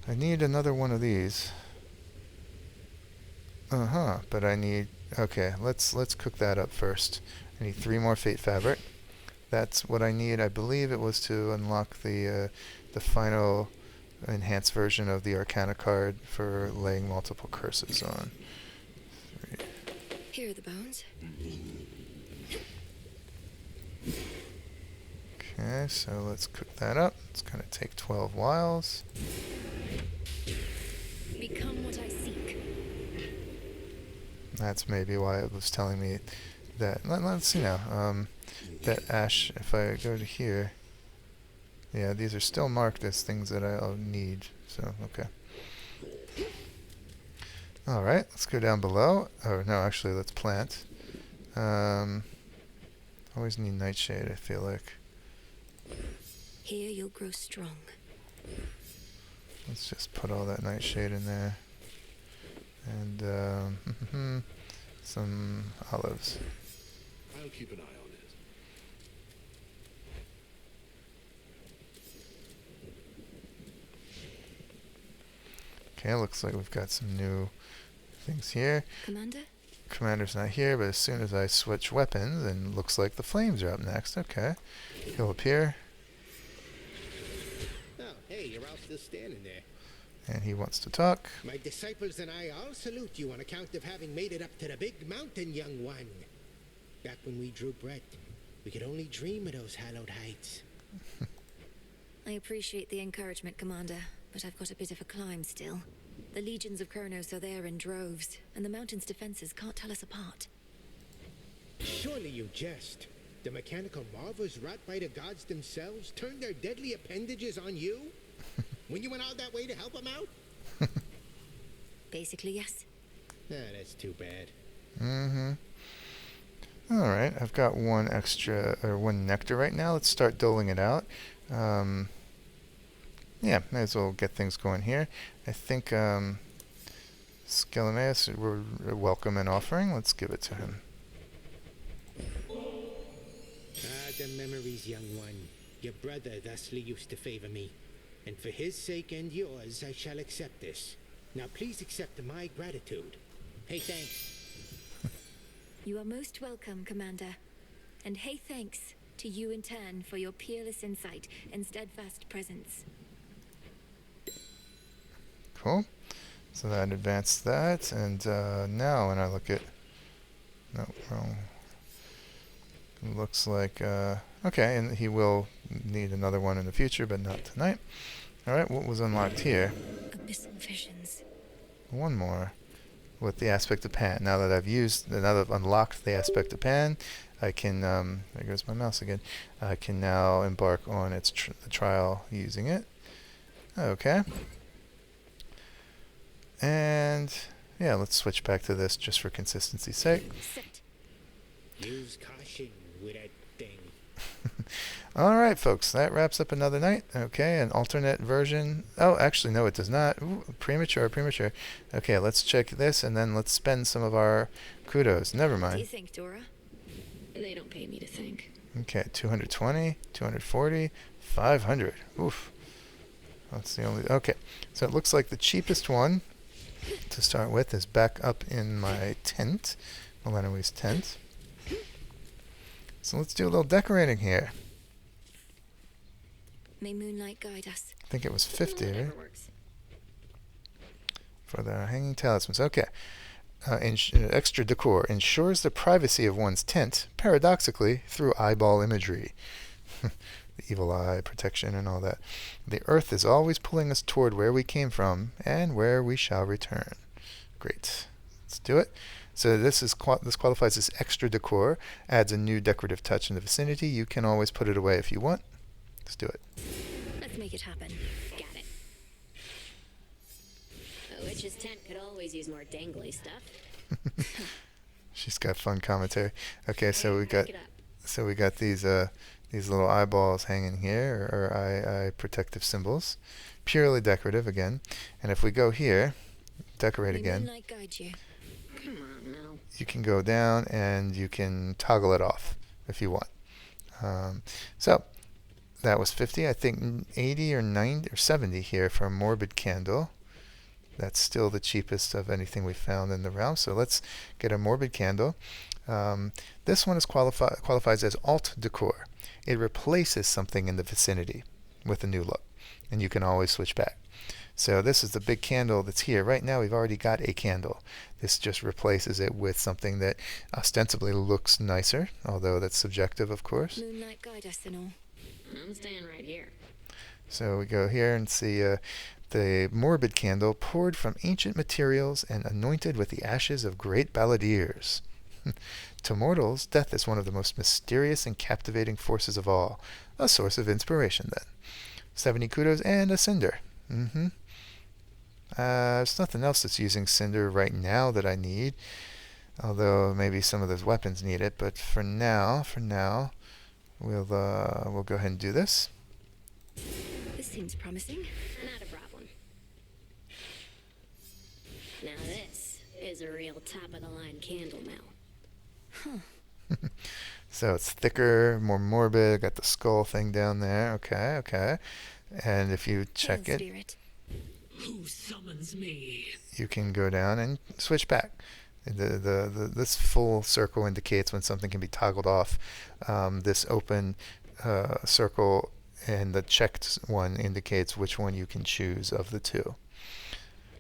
need another one of these. But I need, okay, let's cook that up first. I need 3 more fate fabric. That's what I need. I believe it was to unlock the final enhanced version of the Arcana card for laying multiple curses on. 3. Here are the bones. Okay, so let's cook that up. It's going to take 12 whiles. Become what I seek. That's maybe why it was telling me that. Let's see now. That ash, if I go to here, yeah, these are still marked as things that I'll need. So, okay. Alright, let's go down below. Oh, no, actually, let's plant. Always need nightshade, I feel like. Here you'll grow strong. Let's just put all that nightshade in there. And, some olives. I'll keep an eye on it. Okay, looks like we've got some new things here. Commander? Commander's not here, but as soon as I switch weapons, and looks like the flames are up next. Okay. He'll appear. Oh, hey, you're all still standing there. And he wants to talk. My disciples and I all salute you on account of having made it up to the big mountain, young one. Back when we drew breath, we could only dream of those hallowed heights. I appreciate the encouragement, Commander, but I've got a bit of a climb still. The legions of Kronos are there in droves, and the mountain's defenses can't tell us apart. Surely you jest. The mechanical marvels wrought by the gods themselves turned their deadly appendages on you? When you went all that way to help them out? Basically, yes. Ah, that's too bad. Alright, I've got one nectar right now. Let's start doling it out. Yeah, may as well get things going here. I think Skelemaeus will welcome an offering. Let's give it to him. Ah, the memories, young one. Your brother thusly used to favor me. And for his sake and yours, I shall accept this. Now please accept my gratitude. Hey, thanks. You are most welcome, Commander. And hey, thanks to you in turn for your peerless insight and steadfast presence. Cool. So that advanced that, and now when I look at... No, wrong. It looks like... okay, and he will need another one in the future, but not tonight. Alright, what was unlocked here? Abyssal visions. One more. With the aspect of Pan. Now that I've unlocked the aspect of Pan, I can, there goes my mouse again. I can now embark on its the trial using it. Okay. And, yeah, let's switch back to this just for consistency's sake. Use caution with that thing. Alright, folks, that wraps up another night. Okay, an alternate version. Oh, actually, no, it does not. Ooh, premature. Okay, let's check this, and then let's spend some of our kudos. Never What do mind. you think, Dora? They don't pay me to think. Okay, 220, 240, 500. Oof. That's the only... Okay, so it looks like the cheapest one to start with is back up in my tent, Melinoë's tent. So let's do a little decorating here. May moonlight guide us. I think it was 50, right? Whatever works. For the hanging talismans. Okay. Extra decor ensures the privacy of one's tent, paradoxically, through eyeball imagery. The evil eye, protection, and all that. The earth is always pulling us toward where we came from and where we shall return. Great. Let's do it. So this qualifies as extra decor, adds a new decorative touch in the vicinity. You can always put it away if you want. Let's do it. Let's make it happen. Got it. A witch's tent could always use more dangly stuff. She's got fun commentary. Okay, so we got these little eyeballs hanging here, or eye protective symbols, purely decorative again. And if we go here, decorate again. Moonlight guide you. Come on now. You can go down and you can toggle it off if you want. So that was 50. I think 80 or 90 or 70 here for a morbid candle. That's still the cheapest of anything we found in the realm. So let's get a morbid candle. This one qualifies as alt decor. It replaces something in the vicinity with a new look, and you can always switch back. So this is the big candle that's here. Right now we've already got a candle. This just replaces it with something that ostensibly looks nicer, although that's subjective, of course. Moonlight guide us and all. I'm staying right here. So we go here and see the morbid candle poured from ancient materials and anointed with the ashes of great balladeers. To mortals, death is one of the most mysterious and captivating forces of all. A source of inspiration, then. 70 kudos and a cinder. There's nothing else that's using cinder right now that I need. Although maybe some of those weapons need it. But for now, we'll go ahead and do this. This seems promising. Not a problem. Now this is a real top-of-the-line candle now. So it's thicker, more morbid. Got the skull thing down there. Okay. And if you check it, Who summons me? you can go down and switch back. This full circle indicates when something can be toggled off. This open circle and the checked one indicates which one you can choose of the two.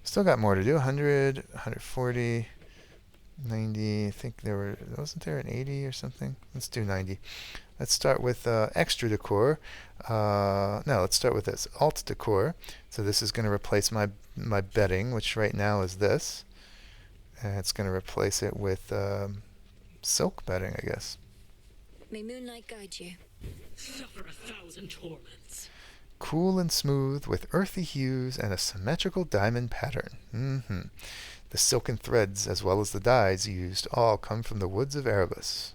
Still got more to do. 100, 140, 90. I think wasn't there an 80 or something? Let's do 90. Let's start with extra decor. No, let's start with this. Alt decor. So this is going to replace my bedding, which right now is this. And it's going to replace it with silk bedding, I guess. May moonlight guide you. Suffer 1,000 torments. Cool and smooth with earthy hues and a symmetrical diamond pattern. The silken threads as well as the dyes used all come from the woods of Eris.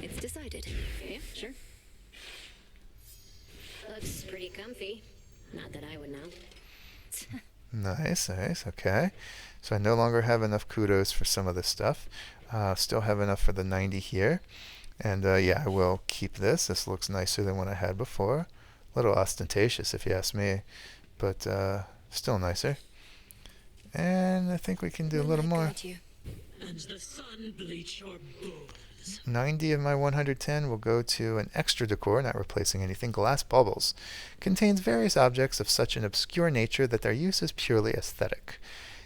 It's decided. Yeah, sure. Looks pretty comfy. Not that I would know. Nice. Okay. So I no longer have enough kudos for some of this stuff. Still have enough for the 90 here. And yeah, I will keep this. This looks nicer than what I had before. A little ostentatious if you ask me, but still nicer. And I think we can do a little more. And the sun bleach your bones. 90 of my 110 will go to an extra decor, not replacing anything. Glass baubles. Contains various objects of such an obscure nature that their use is purely aesthetic.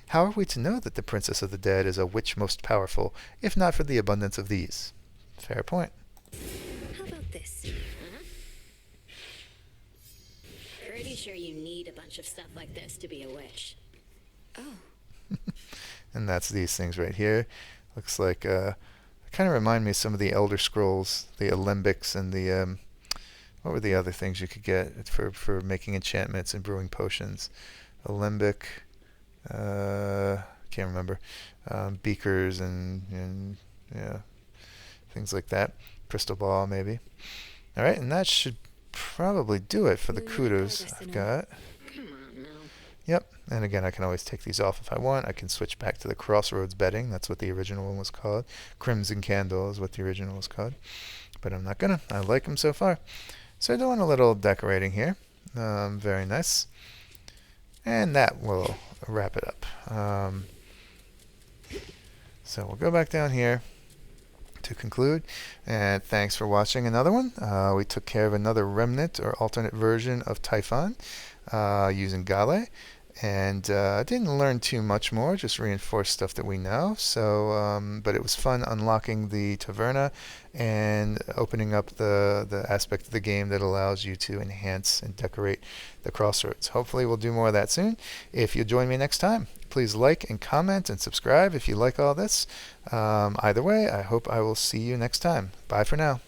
How are we to know that the Princess of the Dead is a witch most powerful, if not for the abundance of these? Fair point. How about this? Pretty sure you need a bunch of stuff like this to be a witch. Oh. And that's these things right here. Looks like kind of remind me of some of the Elder Scrolls, the alembics and the what were the other things you could get for making enchantments and brewing potions? Alembic, can't remember. Beakers and yeah, things like that. Crystal ball maybe. All right, and that should probably do it for the kudos I've got. Come on now. Yep, and again, I can always take these off if I want. I can switch back to the Crossroads bedding. That's what the original one was called. Crimson Candle is what the original was called. But I'm not gonna. I like them so far. So doing a little decorating here. Very nice. And that will wrap it up. So we'll go back down here to conclude, and thanks for watching another one. We took care of another remnant or alternate version of Typhon using Gale, and didn't learn too much more, just reinforced stuff that we know. So but it was fun unlocking the taverna and opening up the aspect of the game that allows you to enhance and decorate the Crossroads. Hopefully we'll do more of that soon. If you join me next time, please like and comment and subscribe if you like all this. Either way, I hope I will see you next time. Bye for now.